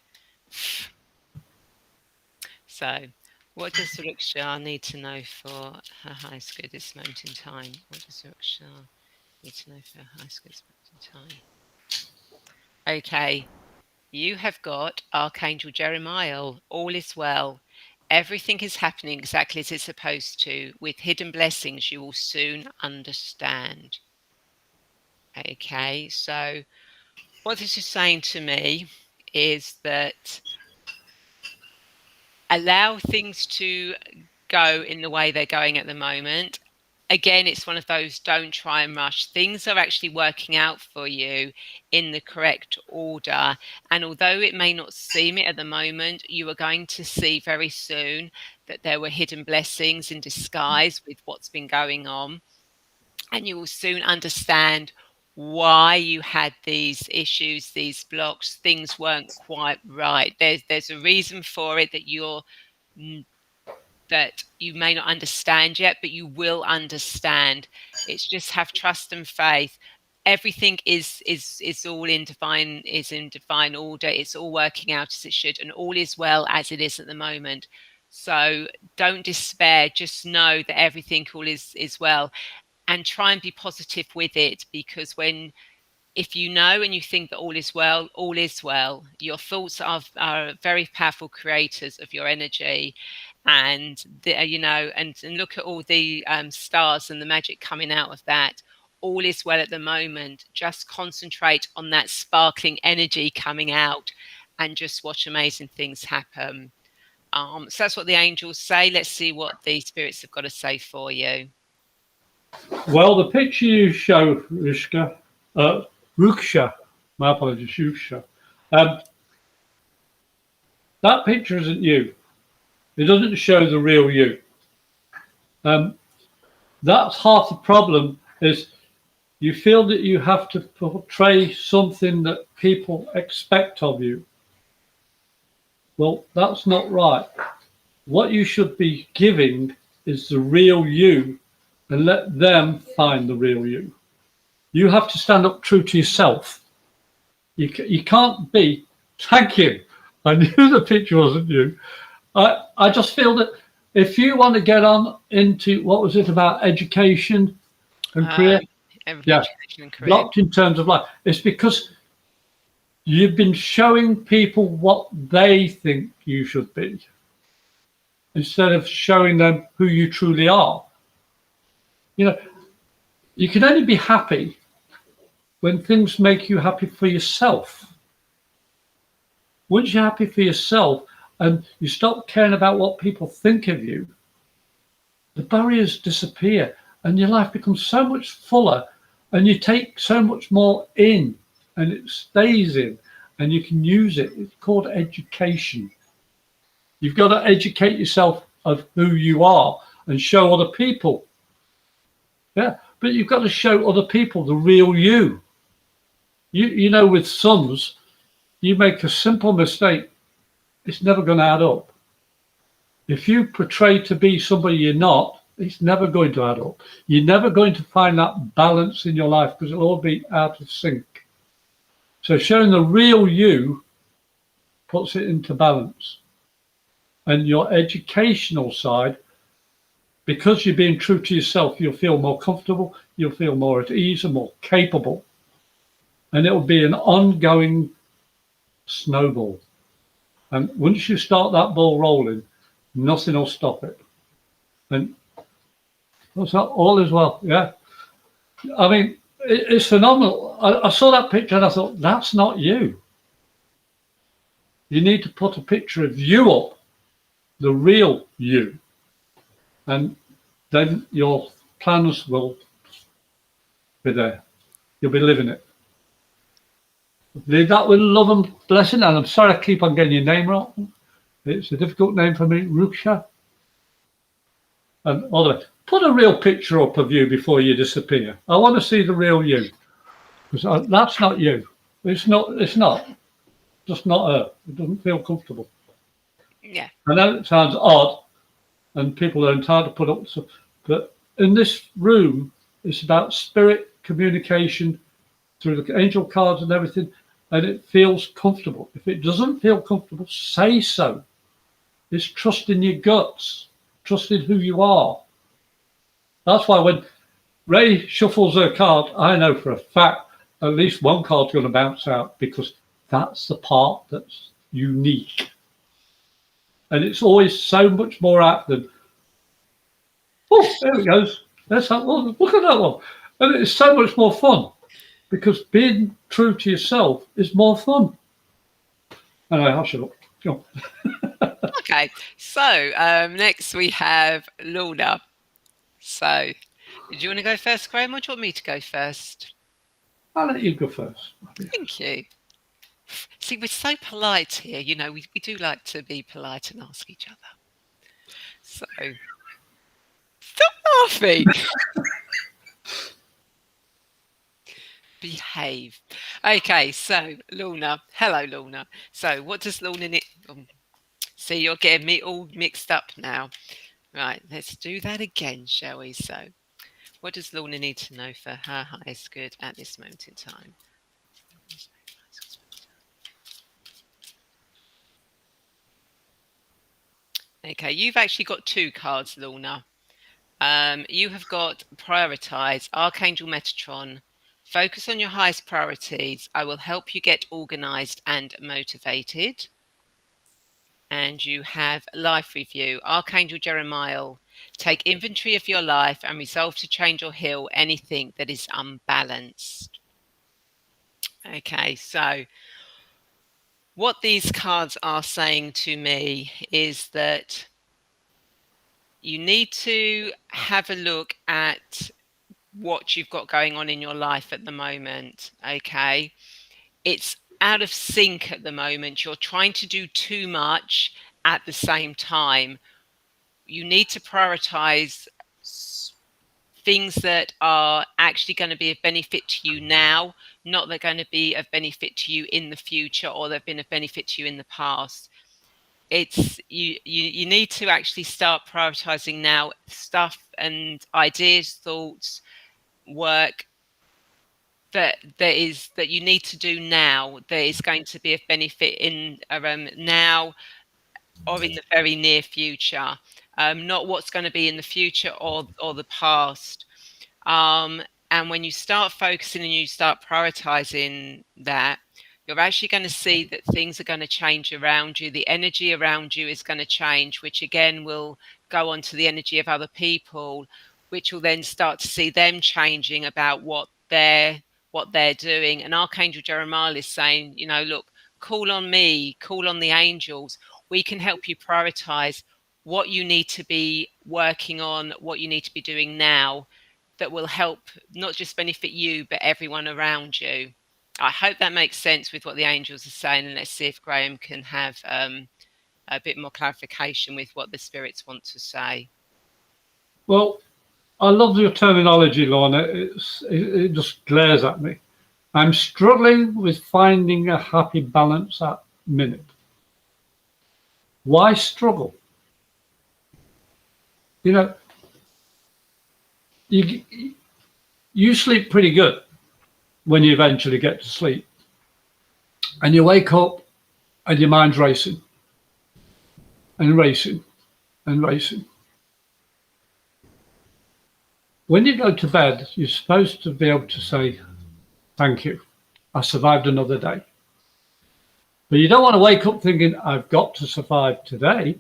what does Ruksha need to know for her highest good at this moment in time? What does Ruksha need to know for her highest good at this moment in time? Okay, you have got Archangel Jeremiah. All is well. Everything is happening exactly as it's supposed to. With hidden blessings, you will soon understand. Okay, so what this is saying to me is that allow things to go in the way they're going at the moment. Again, it's one of those don't try and rush. Things are actually working out for you in the correct order. And although it may not seem it at the moment, you are going to see very soon that there were hidden blessings in disguise with what's been going on. And you will soon understand why you had these issues, these blocks. Things weren't quite right. There's a reason for it that you may not understand yet, but you will understand. It's just have trust and faith. Everything is all in divine order. It's all working out as it should, and all is well as it is at the moment. So don't despair. Just know that everything all is well, and try and be positive with it, because if you know and you think that all is well, all is well. Your thoughts are very powerful creators of your energy, and and look at all the stars and the magic coming out of that. All is well at the moment. Just concentrate on that sparkling energy coming out, and just watch amazing things happen. So that's what the angels say. Let's see what the spirits have got to say for you. Well, the picture you show, Ruksha, my apologies, Ruksha, that picture isn't you. It doesn't show the real you. That's half the problem, is you feel that you have to portray something that people expect of you. Well, that's not right. What you should be giving is the real you, and let them find the real you. You have to stand up true to yourself. You can't be, thank you. I knew the picture wasn't you. I just feel that if you want to get on into what was it about education and career, Um, yeah, Education and career. blocked in terms of life, it's because you've been showing people what they think you should be instead of showing them who you truly are. You know, you can only be happy when things make you happy for yourself. Once you're happy for yourself and you stop caring about what people think of you, the barriers disappear and your life becomes so much fuller and you take so much more in and it stays in and you can use it. It's called education. You've got to educate yourself of who you are and show other people. Yeah, but you've got to show other people the real you. You know, with sums, you make a simple mistake, it's never going to add up. If you portray to be somebody you're not, it's never going to add up. You're never going to find that balance in your life because it'll all be out of sync. So showing the real you puts it into balance. And your educational side, because you're being true to yourself, you'll feel more comfortable, you'll feel more at ease and more capable. And it'll be an ongoing snowball. And once you start that ball rolling, nothing will stop it. And that's not all as well. Yeah. I mean, it's phenomenal. I saw that picture and I thought, that's not you. You need to put a picture of you up, the real you. And then your plans will be there. You'll be living it. Leave that with love and blessing. And I'm sorry I keep on getting your name wrong. It's a difficult name for me, Ruksha. And all the way. Put a real picture up of you before you disappear. I want to see the real you. Because that's not you. It's not. It's not. Just not her. It doesn't feel comfortable. Yeah. I know it sounds odd, and people are entitled to put up, but in this room, it's about spirit communication through the angel cards and everything, and it feels comfortable. If it doesn't feel comfortable, say so. It's trusting your guts, trusting who you are. That's why when Ray shuffles her card, I know for a fact at least one card's going to bounce out because that's the part that's unique. And it's always so much more apt than, oh, there it goes. That's that one. Look at that one. And it's so much more fun because being true to yourself is more fun. Anyway, I should look. Go on. Okay. So next we have Lorna. So, do you want to go first, Graham, or do you want me to go first? I'll let you go first. Thank you. See, we're so polite here. You know, we do like to be polite and ask each other. So, stop laughing. Behave. Okay, so Lorna. Hello, Lorna. So, what does Lorna need? See, you're getting me all mixed up now. Right, let's do that again, shall we? So, what does Lorna need to know for her highest good at this moment in time? Okay, you've actually got two cards, Lorna. You have got prioritize, Archangel Metatron. Focus on your highest priorities. I will help you get organized and motivated. And you have life review, Archangel Jeremiah. Take inventory of your life and resolve to change or heal anything that is unbalanced. Okay, so what these cards are saying to me is that you need to have a look at what you've got going on in your life at the moment. Okay. It's out of sync at the moment. You're trying to do too much at the same time. You need to prioritize things that are actually going to be of benefit to you now, not that are going to be of benefit to you in the future or they've been of benefit to you in the past. It's you need to actually start prioritizing now stuff and ideas, thoughts, work that you need to do now that is going to be of benefit in now or in the very near future. not what's going to be in the future or the past. Um, and when you start focusing and you start prioritizing that, you're actually going to see that things are going to change around you. The energy around you is going to change, which again will go on to the energy of other people, which will then start to see them changing about what they're doing. And Archangel Jeremiah is saying, look, call on me, call on the angels. We can help you prioritize what you need to be working on, what you need to be doing now that will help not just benefit you, but everyone around you. I hope that makes sense with what the angels are saying. And let's see if Graham can have a bit more clarification with what the spirits want to say. Well, I love your terminology, Lorna. It just glares at me. I'm struggling with finding a happy balance at minute. Why struggle? You you sleep pretty good when you eventually get to sleep. And you wake up and your mind's racing and racing and racing. When you go to bed, you're supposed to be able to say, thank you, I survived another day. But you don't want to wake up thinking, I've got to survive today.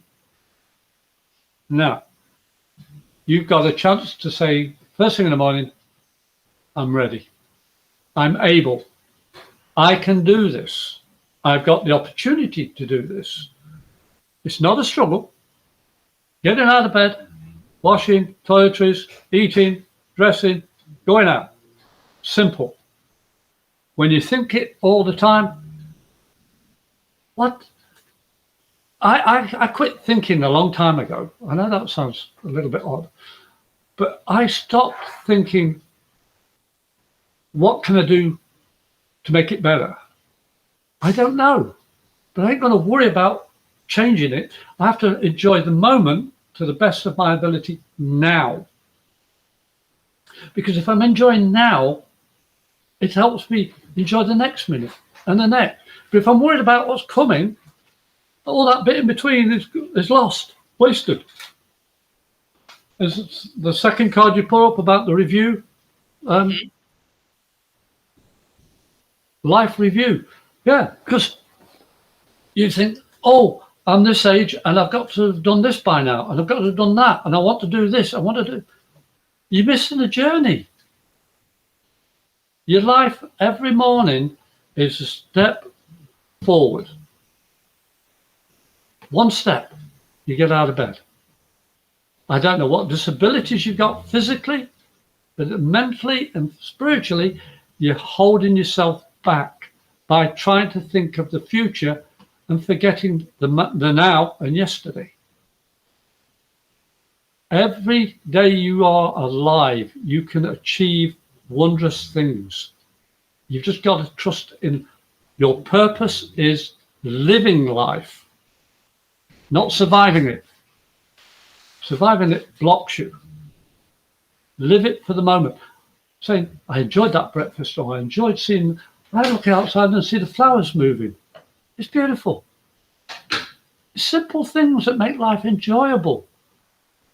No. You've got a chance to say, first thing in the morning, I'm ready. I'm able. I can do this. I've got the opportunity to do this. It's not a struggle. Getting out of bed, washing, toiletries, eating, dressing, going out. Simple. When you think it all the time, what? I quit thinking a long time ago. I know that sounds a little bit odd, but I stopped thinking, what can I do to make it better? I don't know, but I ain't going to worry about changing it. I have to enjoy the moment to the best of my ability now. Because if I'm enjoying now, it helps me enjoy the next minute and the next. But if I'm worried about what's coming, all that bit in between is lost, wasted. As the second card you put up about the review, life review. Yeah, because you think, oh, I'm this age and I've got to have done this by now and I've got to have done that and I want to do this. I want to do. You're missing the journey. Your life every morning is a step forward. One step, you get out of bed. I don't know what disabilities you've got physically, but mentally and spiritually, you're holding yourself back by trying to think of the future and forgetting the now and yesterday. Every day you are alive, you can achieve wondrous things. You've just got to trust in your purpose is living life, not surviving it. Surviving it blocks you. Live it for the moment. Saying, I enjoyed that breakfast, or I enjoyed seeing, I look outside and see the flowers moving. It's beautiful. Simple things that make life enjoyable.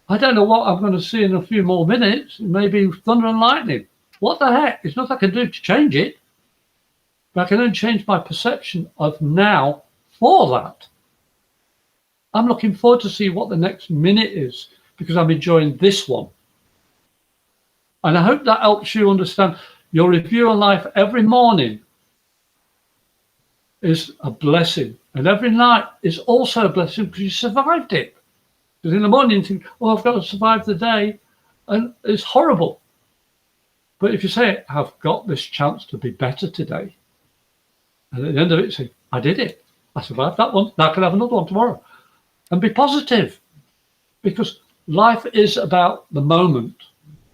I don't know what I'm going to see in a few more minutes. Maybe thunder and lightning. What the heck? There's nothing I can do to change it. But I can only change my perception of now for that. I'm looking forward to see what the next minute is because I'm enjoying this one. And I hope that helps you understand your review on life every morning is a blessing. And every night is also a blessing because you survived it. Because in the morning you think, oh, I've got to survive the day. And it's horrible. But if you say, I've got this chance to be better today. And at the end of it, say, I did it. I survived that one. Now I can have another one tomorrow. And be positive. Because life is about the moment.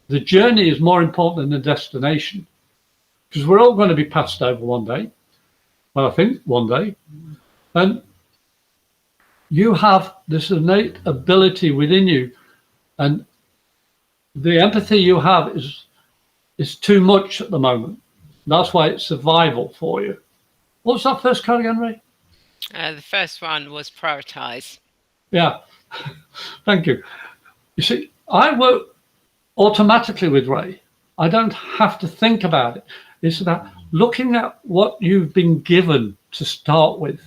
The journey is more important than the destination. Because we're all going to be passed over one day. Well, I think one day. And you have this innate ability within you. And the empathy you have is too much at the moment. That's why it's survival for you. What was that first card again, Ray? The first one was prioritize. Yeah. Thank you. You see, I work automatically with Ray. I don't have to think about it. It's about looking at what you've been given to start with.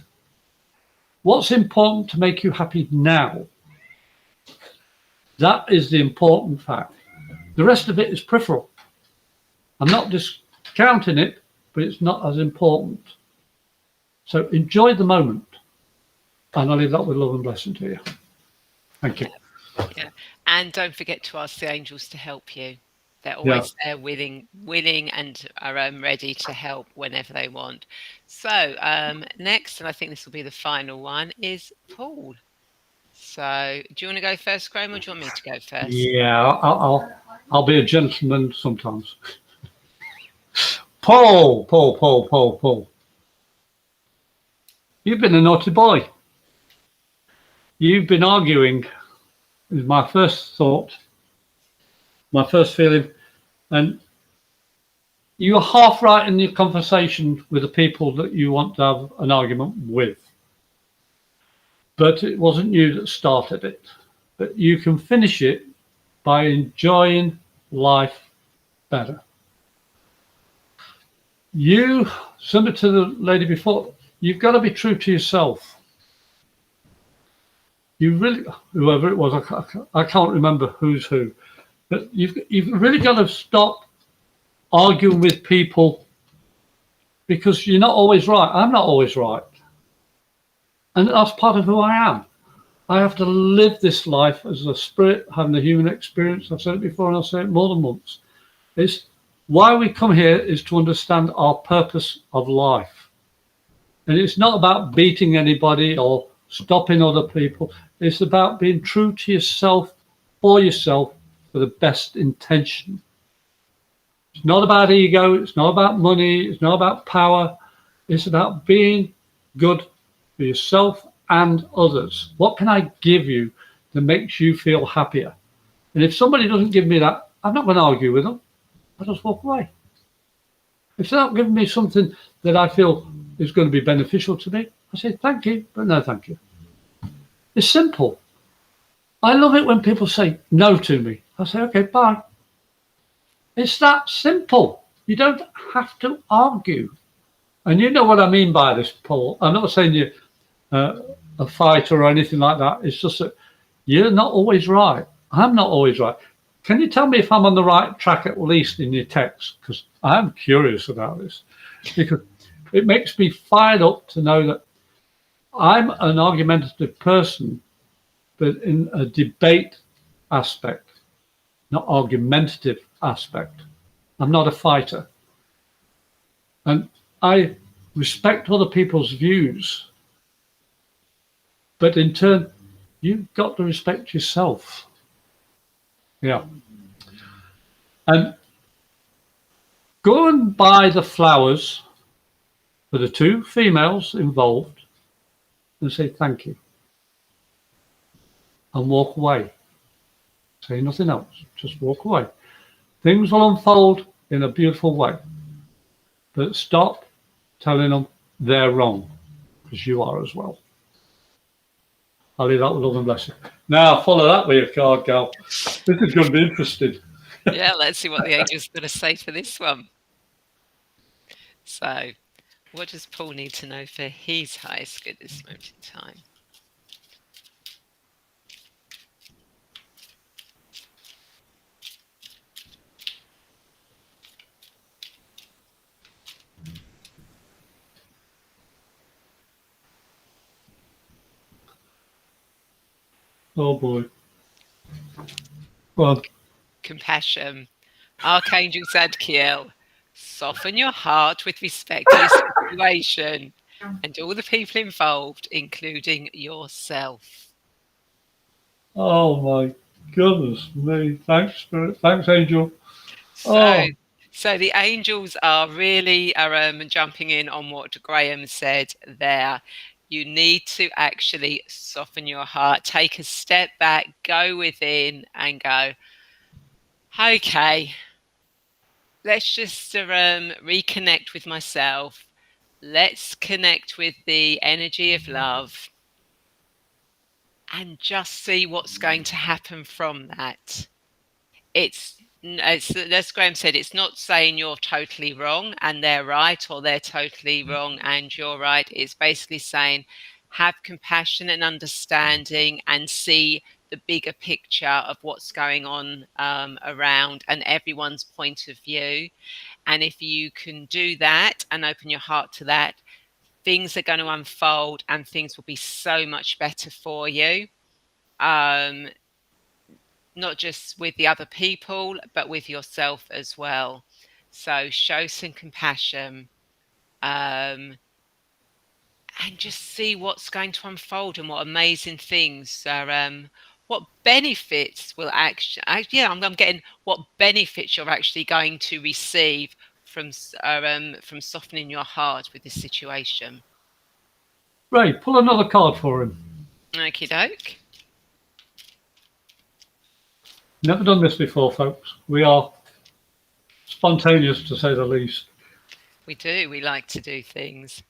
What's important to make you happy now? That is the important fact. The rest of it is peripheral. I'm not discounting it, but it's not as important. So enjoy the moment. And I'll leave that with love and blessing to you. Thank you. Yeah, yeah. And don't forget to ask the angels to help you. They're Yeah. always there, willing, and are ready to help whenever they want. So next, and I think this will be the final one, is Paul. So do you want to go first, Graham, or do you want me to go first? Yeah, I'll be a gentleman sometimes. Paul. You've been a naughty boy. You've been arguing, is my first thought, my first feeling. And you're half right in your conversation with the people that you want to have an argument with. But it wasn't you that started it. But you can finish it by enjoying life better. You, similar to the lady before, you've got to be true to yourself. You really, whoever it was, I can't remember who's who, but you've really got to stop arguing with people because you're not always right. I'm not always right. And that's part of who I am. I have to live this life as a spirit, having a human experience. I've said it before and I'll say it more than once. It's why we come here is to understand our purpose of life. And it's not about beating anybody or stopping other people. It's about being true to yourself, for the best intention. It's not about ego. It's not about money. It's not about power. It's about being good for yourself and others. What can I give you that makes you feel happier? And if somebody doesn't give me that, I'm not going to argue with them. I just walk away. If they're not giving me something that I feel is going to be beneficial to me, I say thank you, but no thank you. It's simple. I love it when people say no to me. I say, okay, bye. It's that simple. You don't have to argue. And you know what I mean by this, Paul. I'm not saying you're a fighter or anything like that. It's just that you're not always right. I'm not always right. Can you tell me if I'm on the right track at least in your text? Because I'm curious about this. Because it makes me fired up to know that I'm an argumentative person, but in a debate aspect, not argumentative aspect. I'm not a fighter. And I respect other people's views, but in turn, you've got to respect yourself. Yeah. And go and buy the flowers for the two females involved and say thank you. And walk away. Say nothing else. Just walk away. Things will unfold in a beautiful way. But stop telling them they're wrong, because you are as well. I'll leave that with love and blessing. Now, follow that with your card, Gal. This is going to be interesting. Yeah, let's see what the angel's going to say for this one. So, what does Paul need to know for his highest good at this moment in time? Oh boy. Well, Compassion. Archangel Zadkiel, soften your heart with respect to your situation and all the people involved, including yourself. oh my goodness me. Thanks, Spirit. Thanks, Angel. So, Oh, so the angels are really jumping in on what Graham said there. You need to actually soften your heart, take a step back, go within, and go, okay, let's just reconnect with myself. Let's connect with the energy of love and just see what's going to happen from that. It's as Graham said, it's not saying you're totally wrong and they're right, or they're totally wrong and you're right. It's basically saying have compassion and understanding and see the bigger picture of what's going on around and everyone's point of view. And if you can do that and open your heart to that, things are going to unfold and things will be so much better for you. Um, Not just with the other people, but with yourself as well. So show some compassion, um, and just see what's going to unfold and what amazing things are. What benefits will actually? Yeah, I'm getting what benefits you're actually going to receive from softening your heart with this situation. Ray, pull another card for him. Okie doke. Never done this before, folks. We are spontaneous, to say the least. We do. We like to do things.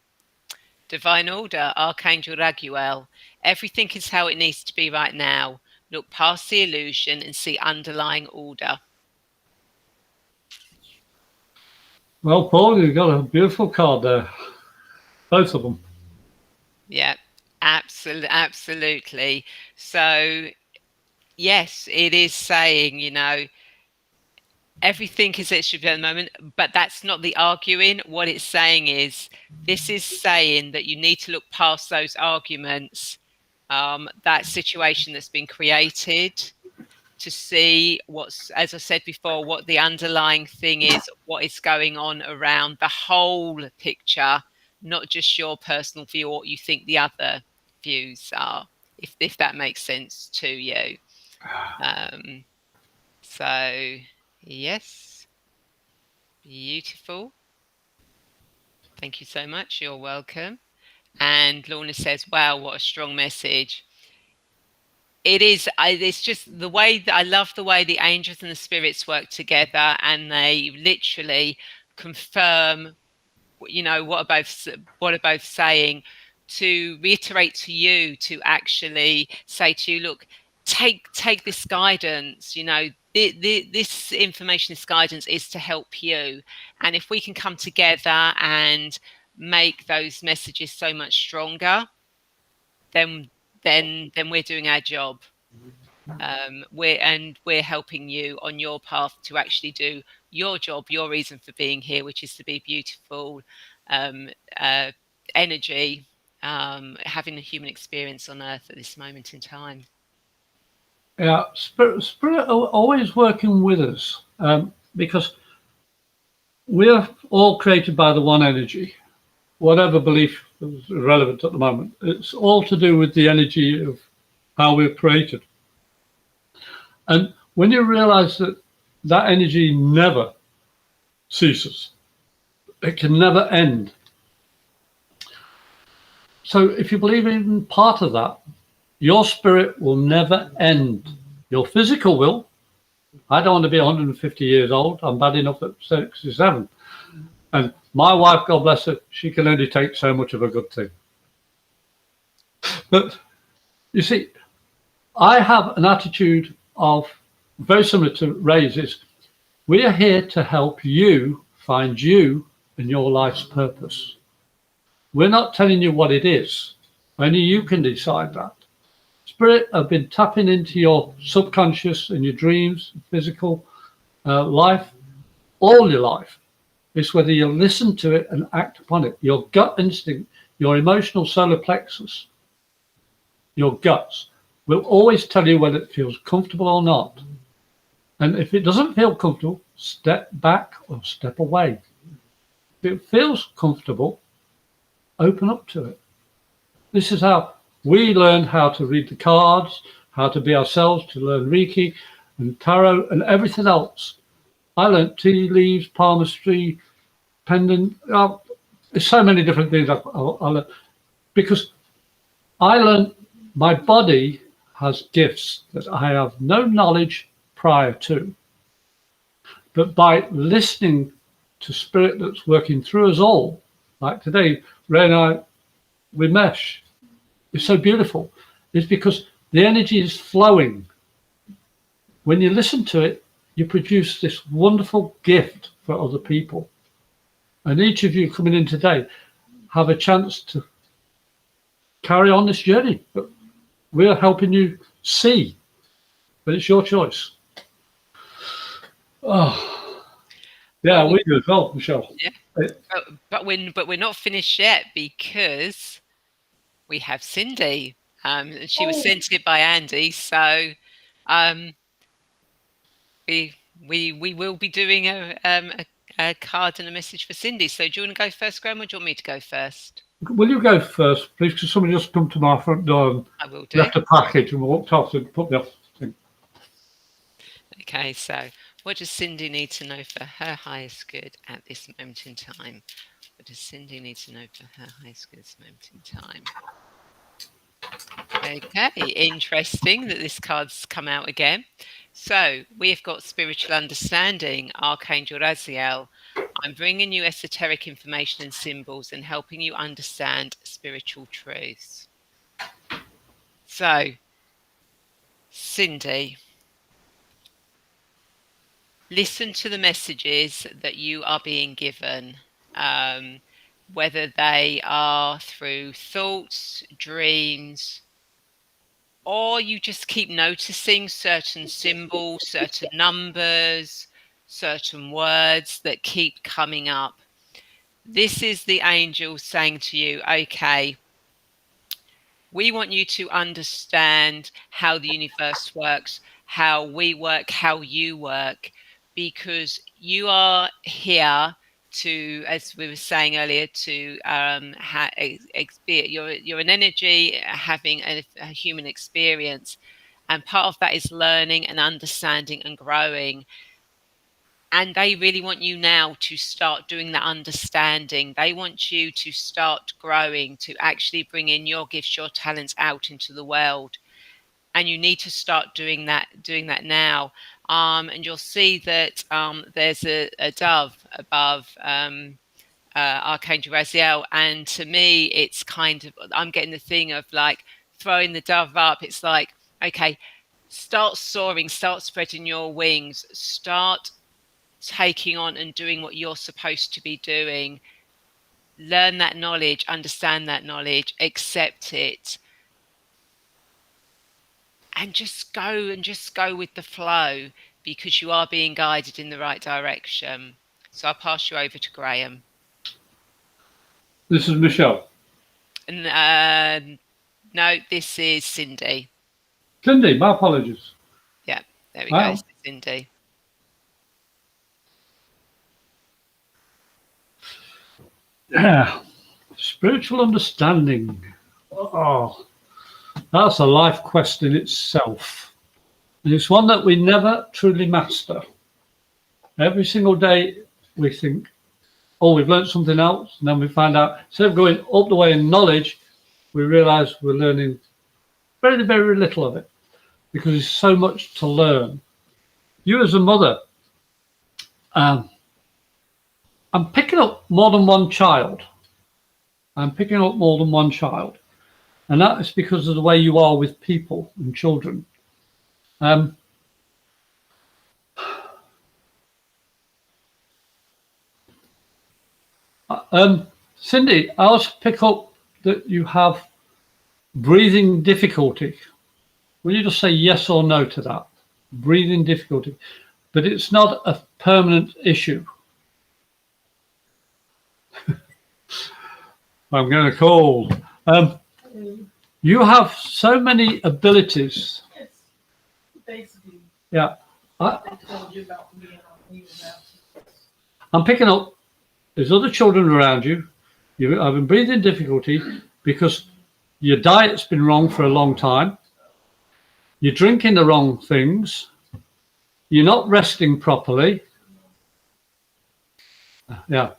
Divine Order, Archangel Raguel. Everything is how it needs to be right now. Look past the illusion and see underlying order. Well, Paul, you've got a beautiful card there. Both of them. Yeah, absolutely. So, yes, it is saying, everything is it should be at the moment, but that's not the arguing. What it's saying is, this is saying that you need to look past those arguments, that situation that's been created, to see what's, as I said before, what the underlying thing is, what is going on around the whole picture, not just your personal view or what you think the other views are, if that makes sense to you. So, yes, beautiful. Thank you so much. You're welcome. And Lorna says, wow, what a strong message. It is. It's just the way that I love the way the angels and the spirits work together, and they literally confirm, what are both saying, to reiterate to you, to actually say to you, look, take this guidance. This information, this guidance is to help you, and if we can come together and make those messages so much stronger, then we're doing our job. We're helping you on your path to actually do your job, your reason for being here, which is to be beautiful energy, having a human experience on Earth at this moment in time. Yeah, spirit are always working with us, because we're all created by the one energy. Whatever belief is relevant at the moment, it's all to do with the energy of how we're created. And when you realize that that energy never ceases, it can never end. So if you believe in part of that, your spirit will never end. Your physical will. I don't want to be 150 years old. I'm bad enough at 67. And my wife, God bless her, she can only take so much of a good thing. But you see, I have an attitude of very similar to Ray's. Is we are here to help you find you and your life's purpose. We're not telling you what it is. Only you can decide that. Spirit have been tapping into your subconscious and your dreams, physical life, all your life. It's whether you listen to it and act upon it. Your gut instinct, your emotional solar plexus, your guts will always tell you whether it feels comfortable or not. And if it doesn't feel comfortable, step back or step away. If it feels comfortable, open up to it. This is how we learn how to read the cards, how to be ourselves, to learn Reiki and Tarot and everything else. I learned tea leaves, palmistry, pendant. There's so many different things I learned, because I learned my body has gifts that I have no knowledge prior to. But by listening to spirit that's working through us all, like today, Ray and I, we mesh. It's so beautiful. It's because The energy is flowing. When you listen to it, you produce this wonderful gift for other people. And each of you coming in today have a chance to carry on this journey. But we're helping you see, but it's your choice. Oh, yeah, Well, we do as well, Michelle. yeah, but we're not finished yet, because we have Cindy. And she was sent it by Andy, so um, we will be doing a card and a message for Cindy. So do you want to go first, Graham, or do you want me to go first? Will you go first, please? Because somebody just come to my front door and I will do. left a package and walked off and put me off. Okay, so what does Cindy need to know for her highest good at this moment in time? What does Cindy need to know for her highest good at this moment in time? Okay, interesting that this card's come out again. So we've got spiritual understanding, Archangel Raziel. I'm bringing you esoteric information and symbols and helping you understand spiritual truths. So, Cindy, listen to the messages that you are being given, whether they are through thoughts, dreams, or you just keep noticing certain symbols, certain numbers, certain words that keep coming up. This is the angel saying to you, okay, we want you to understand how the universe works, how we work, how you work, because you are here to, as we were saying earlier, to you're an energy having a human experience, and part of that is learning and understanding and growing. And they really want you now to start doing that understanding. They want you to start growing, to actually bring in your gifts, your talents out into the world. And you need to start doing that now. And you'll see that there's a dove above Archangel Raziel. And to me, it's kind of, I'm getting the thing of like throwing the dove up. It's like, okay, start soaring, start spreading your wings, start taking on and doing what you're supposed to be doing. Learn that knowledge, understand that knowledge, accept it, and just go with the flow, because you are being guided in the right direction. So I'll pass you over to Graham. This is Michelle. And no, this is Cindy. Cindy, my apologies. Yeah, there we Wow. go, Cindy. Yeah. Spiritual understanding. Oh, that's a life quest in itself. And it's one that we never truly master. Every single day we think, oh, we've learned something else. And then we find out, instead of going up the way in knowledge, we realize we're learning very, very little of it, because there's so much to learn. You as a mother, I'm picking up more than one child. And that is because of the way you are with people and children. Cindy, I also pick up that you have breathing difficulty. Will you just say yes or no to that? Breathing difficulty. But it's not a permanent issue. I'm going to call. You have so many abilities. Yes, basically. Yeah. I told you about me and me about. I'm picking up, there's other children around you. You're having breathing difficulty because your diet's been wrong for a long time. You're drinking the wrong things. You're not resting properly. Yeah.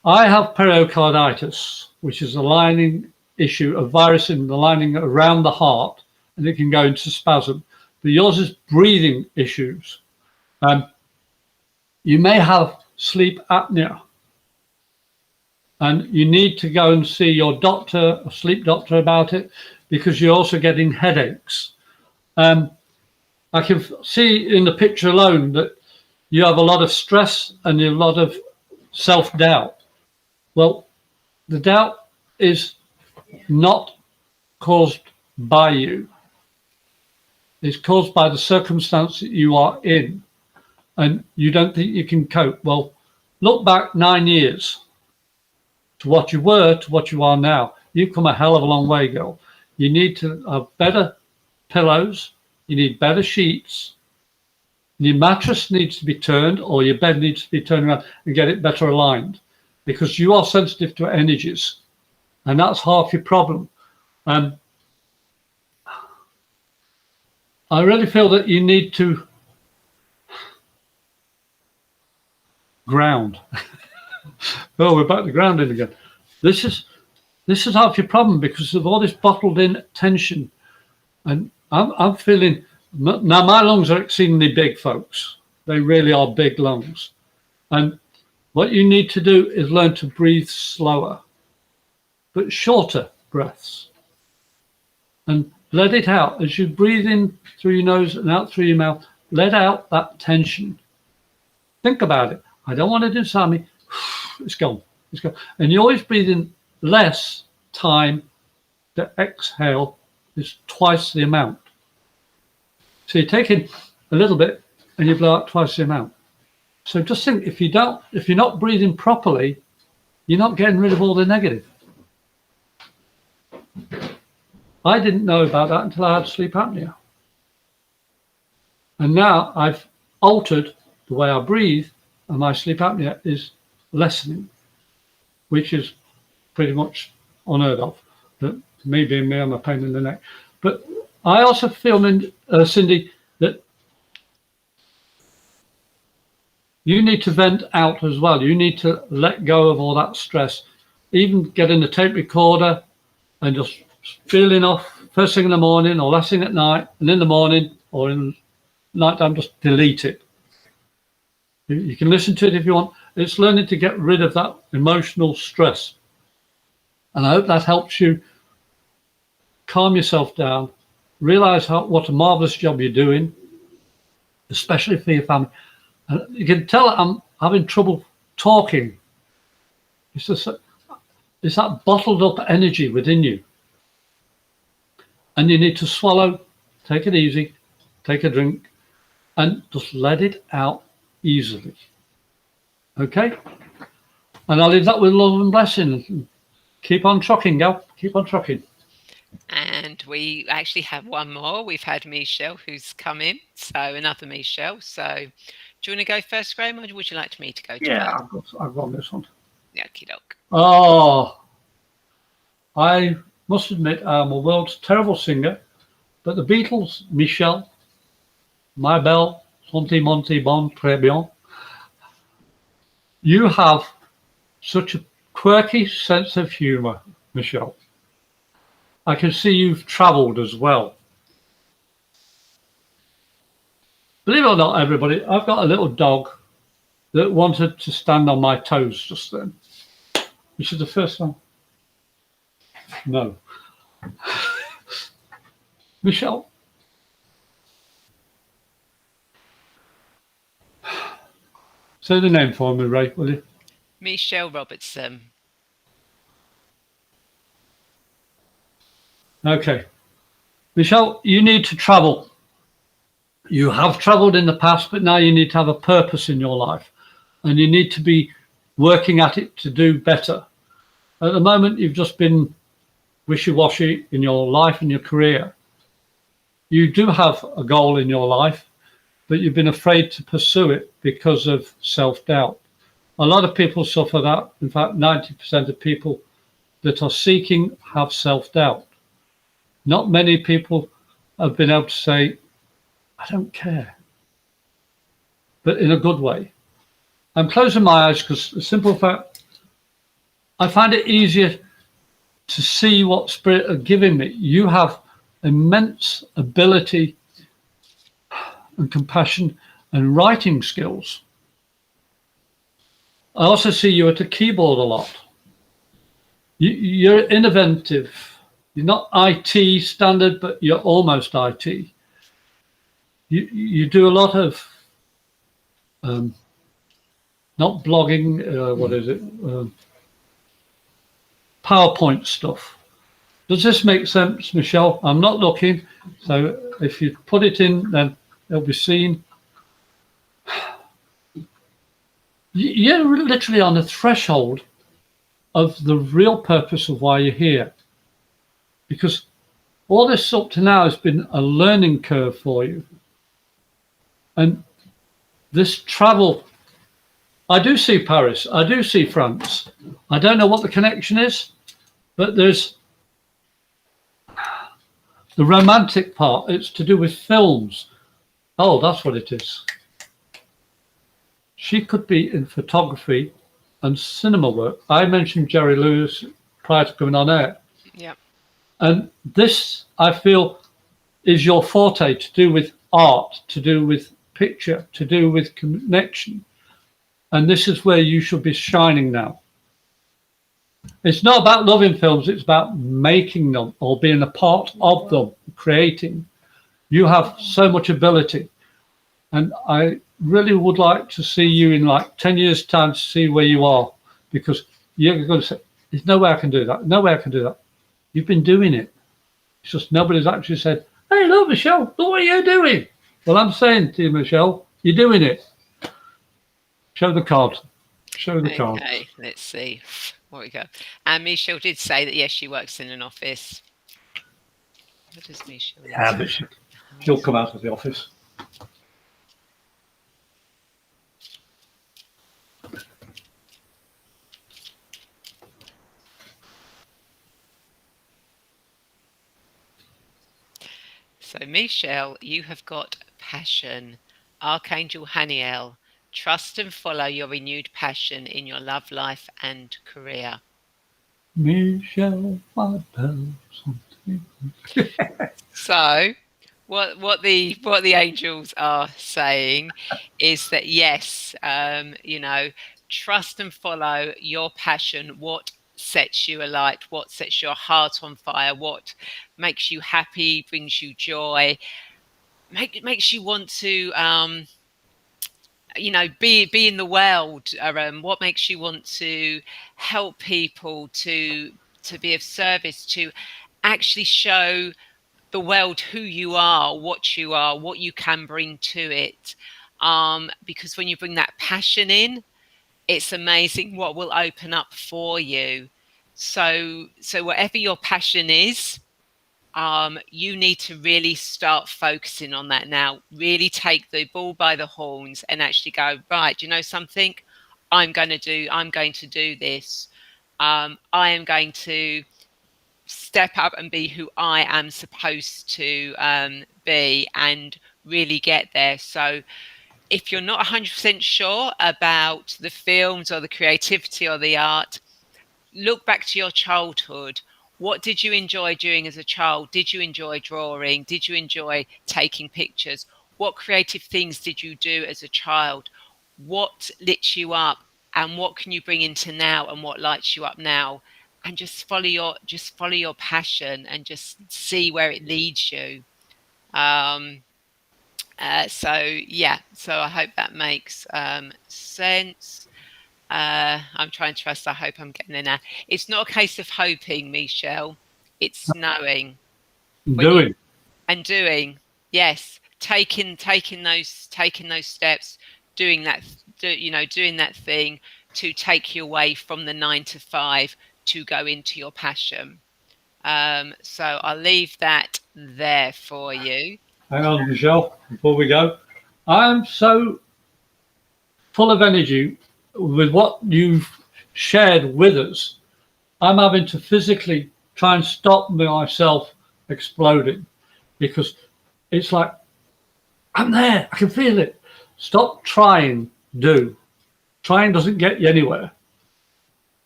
I have pericarditis, which is a lining issue, a virus in the lining around the heart, and it can go into spasm. But yours is breathing issues. You may have sleep apnea, and you need to go and see your doctor, a sleep doctor, about it, because you're also getting headaches. I can see in the picture alone that you have a lot of stress and a lot of self-doubt. Well, the doubt is not caused by you. It's caused by the circumstance that you are in, and you don't think you can cope. Well, look back 9 years to what you were to what you are now. You've come a hell of a long way, girl. You need to have better pillows. You need better sheets. Your mattress needs to be turned, or your bed needs to be turned around and get it better aligned, because you are sensitive to energies, and that's half your problem. I really feel that you need to ground. Oh, we're back to grounding again. This is half your problem, because of all this bottled in tension. And I'm feeling, now my lungs are exceedingly big, folks. They really are big lungs. And what you need to do is learn to breathe slower, but shorter breaths. And let it out. As you breathe in through your nose and out through your mouth, let out that tension. Think about it. I don't want it inside me. It's gone. It's gone. And you always breathe in less time. The exhale is twice the amount. So you take in a little bit and you blow out twice the amount. So just think, if you're not breathing properly, you're not getting rid of all the negative. I didn't know about that until I had sleep apnea. And now I've altered the way I breathe, and my sleep apnea is lessening, which is pretty much unheard of. That me being me, I'm a pain in the neck. But I also feel, Cindy, that you need to vent out as well. You need to let go of all that stress. Even getting a tape recorder and just feeling off first thing in the morning or last thing at night, and in the morning or in night time, just delete it. You can listen to it if you want. It's learning to get rid of that emotional stress. And I hope that helps you calm yourself down, realize what a marvelous job you're doing, especially for your family. And you can tell I'm having trouble talking. It's that bottled up energy within you. And you need to swallow, take it easy, take a drink, and just let it out easily. Okay? And I'll leave that with love and blessing. Keep on trucking, gal. Keep on trucking. And we actually have one more. We've had Michelle who's come in. So another Michelle. So do you want to go first, Graham, or would you like me to go? Yeah, I've got this one. Okie doke. Oh, I must admit I'm a world's terrible singer, but the Beatles, Michelle, My Belle, Santi Monty Bon, Très Bien. You have such a quirky sense of humor, Michelle. I can see you've traveled as well. Believe it or not, everybody, I've got a little dog that wanted to stand on my toes just then. Which is the first time. No. Michelle. Say the name for me, Ray, will you? Michelle Robertson. Okay. Michelle, you need to travel. You have traveled in the past, but now you need to have a purpose in your life. And you need to be working at it to do better. At the moment, you've just been wishy-washy in your life and your career. You do have a goal in your life, but you've been afraid to pursue it because of self-doubt. A lot of people suffer that. In fact, 90% of people that are seeking have self-doubt. Not many people have been able to say, I don't care, but in a good way. I'm closing my eyes because the simple fact, I find it easier to see what Spirit are giving me. You have immense ability and compassion and writing skills. I also see you at a keyboard a lot. You're innovative, You're not IT standard, but you're almost IT. You do a lot of not blogging. What is it? PowerPoint stuff. Does this make sense, Michelle? I'm not looking, so if you put it in, then it'll be seen. You're literally on the threshold of the real purpose of why you're here, because all this up to now has been a learning curve for you. And this travel, I do see Paris, I do see France. I don't know what the connection is, but there's the romantic part. It's to do with films. Oh, that's what it is. She could be in photography and cinema work. I mentioned Jerry Lewis prior to coming on air. Yeah. And this, I feel, is your forte, to do with art, to do with picture, to do with connection. And this is where you should be shining now. It's not about loving films, it's about making them or being a part of them, creating. You have so much ability. And I really would like to see you in like 10 years' time to see where you are, because you're going to say, there's no way I can do that. No way I can do that. You've been doing it. It's just nobody's actually said, hey, look, Michelle, look what you're doing. Well, I'm saying to you, Michelle, you're doing it. Show the card. Show the card. Okay, let's see what we got. And Michelle did say that, yes, she works in an office. What does Michelle do? Yeah, but she'll come out of the office. So, Michelle, you have got passion. Archangel Haniel, trust and follow your renewed passion in your love life and career. Michelle, my bell, something. So, what the angels are saying is that yes, trust and follow your passion. What sets you alight? What sets your heart on fire? What makes you happy? Brings you joy? Makes you want to be in the world. What makes you want to help people, to be of service, to actually show the world who you are, what you can bring to it. Because when you bring that passion in, it's amazing what will open up for you. So whatever your passion is, you need to really start focusing on that now. Really take the bull by the horns and actually go, right, you know something? I'm going to do this. I am going to step up and be who I am supposed to be, and really get there. So if you're not 100% sure about the films or the creativity or the art, look back to your childhood. What did you enjoy doing as a child? Did you enjoy drawing? Did you enjoy taking pictures? What creative things did you do as a child? What lit you up, and what can you bring into now, and what lights you up now? And just follow your passion and just see where it leads you. So I hope that makes sense. I'm trying to trust. I hope I'm getting there now. It's not a case of hoping, Michelle. It's knowing. Doing. Yes, taking those steps, doing that thing to take you away from the 9 to 5 to go into your passion. So I'll leave that there for you. Hang on, Michelle, before we go. I'm so full of energy with what you've shared with us. I'm having to physically try and stop myself exploding, because it's like, I'm there, I can feel it. Stop trying, do. Trying doesn't get you anywhere.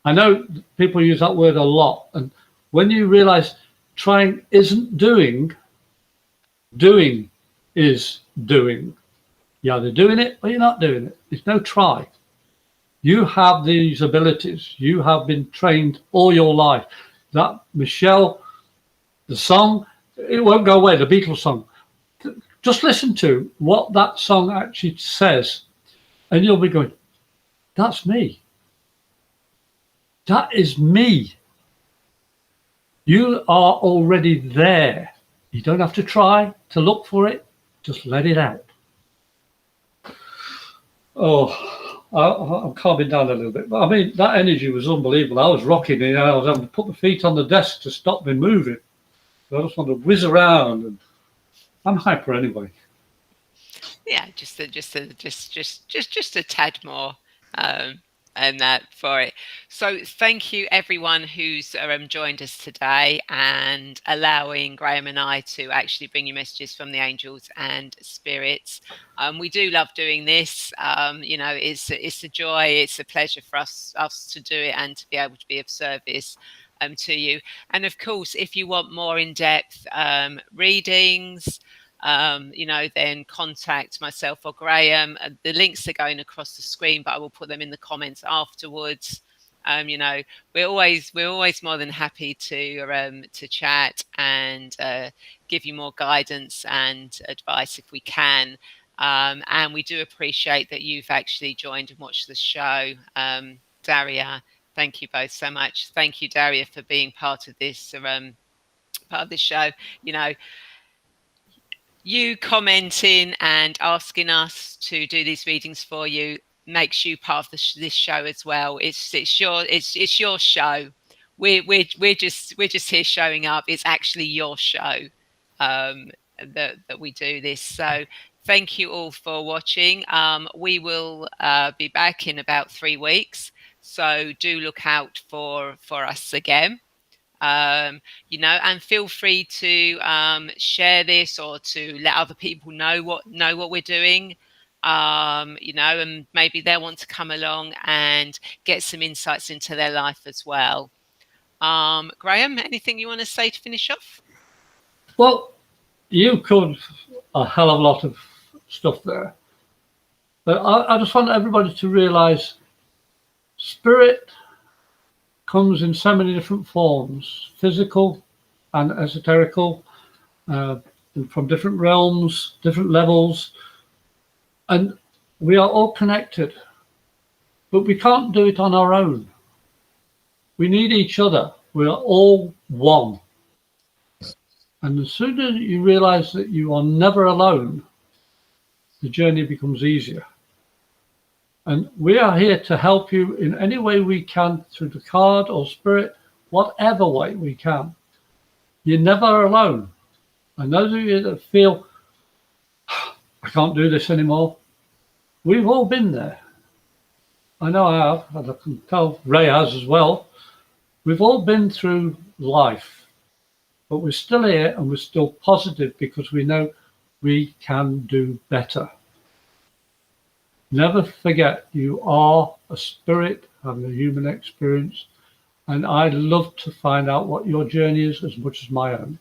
I know people use that word a lot, and when you realize trying isn't doing, doing is doing. You're either doing it or you're not doing it. There's no try. You have these abilities. You have been trained all your life. That Michelle The song, it won't go away, the Beatles song. Just listen to what that song actually says, and you'll be going, that's me. That is me. You are already there. You don't have to try to look for it. Just let it out. Oh, I'm calming down a little bit. But I mean, that energy was unbelievable. I was rocking it. I was having to put my feet on the desk to stop me moving. So I just want to whiz around, and I'm hyper anyway. Yeah, just a tad more, and that for it. So thank you everyone who's joined us today and allowing Graham and I to actually bring you messages from the angels and spirits. We do love doing this. You know, it's a joy, it's a pleasure for us to do it and to be able to be of service to you. And of course, if you want more in-depth readings, you know, then contact myself or Graham. The links are going across the screen, but I will put them in the comments afterwards. You know, we're always more than happy to chat and give you more guidance and advice if we can. And we do appreciate that you've actually joined and watched the show. Daria, thank you both so much. Thank you, Daria, for being part of this show. You know, you commenting and asking us to do these readings for you makes you part of this show as well. It's your show. We're just here showing up. It's actually your show that we do this. So thank you all for watching. We will be back in about 3 weeks. So do look out for us again. You know, and feel free to share this or to let other people know what we're doing. You know, and maybe they'll want to come along and get some insights into their life as well. Graham, anything you want to say to finish off? Well, you covered a hell of a lot of stuff there. But I just want everybody to realize spirit comes in so many different forms, physical and esoterical, from different realms, different levels. And we are all connected, but we can't do it on our own. We need each other. We are all one. And as soon as you realize that you are never alone, the journey becomes easier. And we are here to help you in any way we can through the card or spirit, whatever way we can. You're never alone. And those of you that feel, I can't do this anymore, we've all been there. I know I have, and I can tell Ray has as well. We've all been through life, but we're still here and we're still positive because we know we can do better. Never forget, you are a spirit having a human experience, and I'd love to find out what your journey is as much as my own.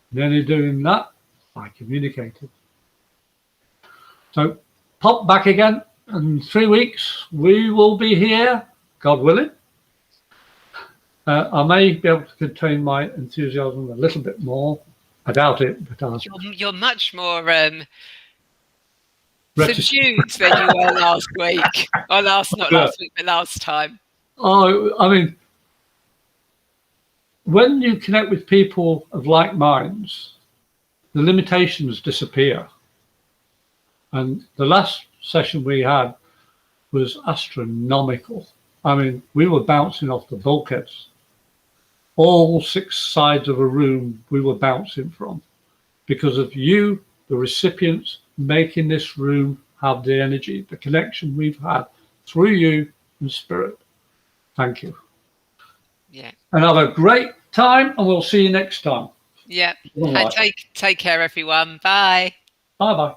And then in doing that, I communicated. So pop back again in 3 weeks. We will be here, God willing. I may be able to contain my enthusiasm a little bit more. I doubt it, but you're much more subdued than you were last week. Or last week, but last time. Oh, I mean, when you connect with people of like minds, the limitations disappear. And the last session we had was astronomical. I mean, we were bouncing off the bulkheads. All 6 sides of a room we were bouncing from because of you, the recipients, making this room have the energy, the connection we've had through you and spirit. Thank you. Yeah. And have a great time, and we'll see you next time. Yeah. And take care, everyone. Bye. Bye-bye.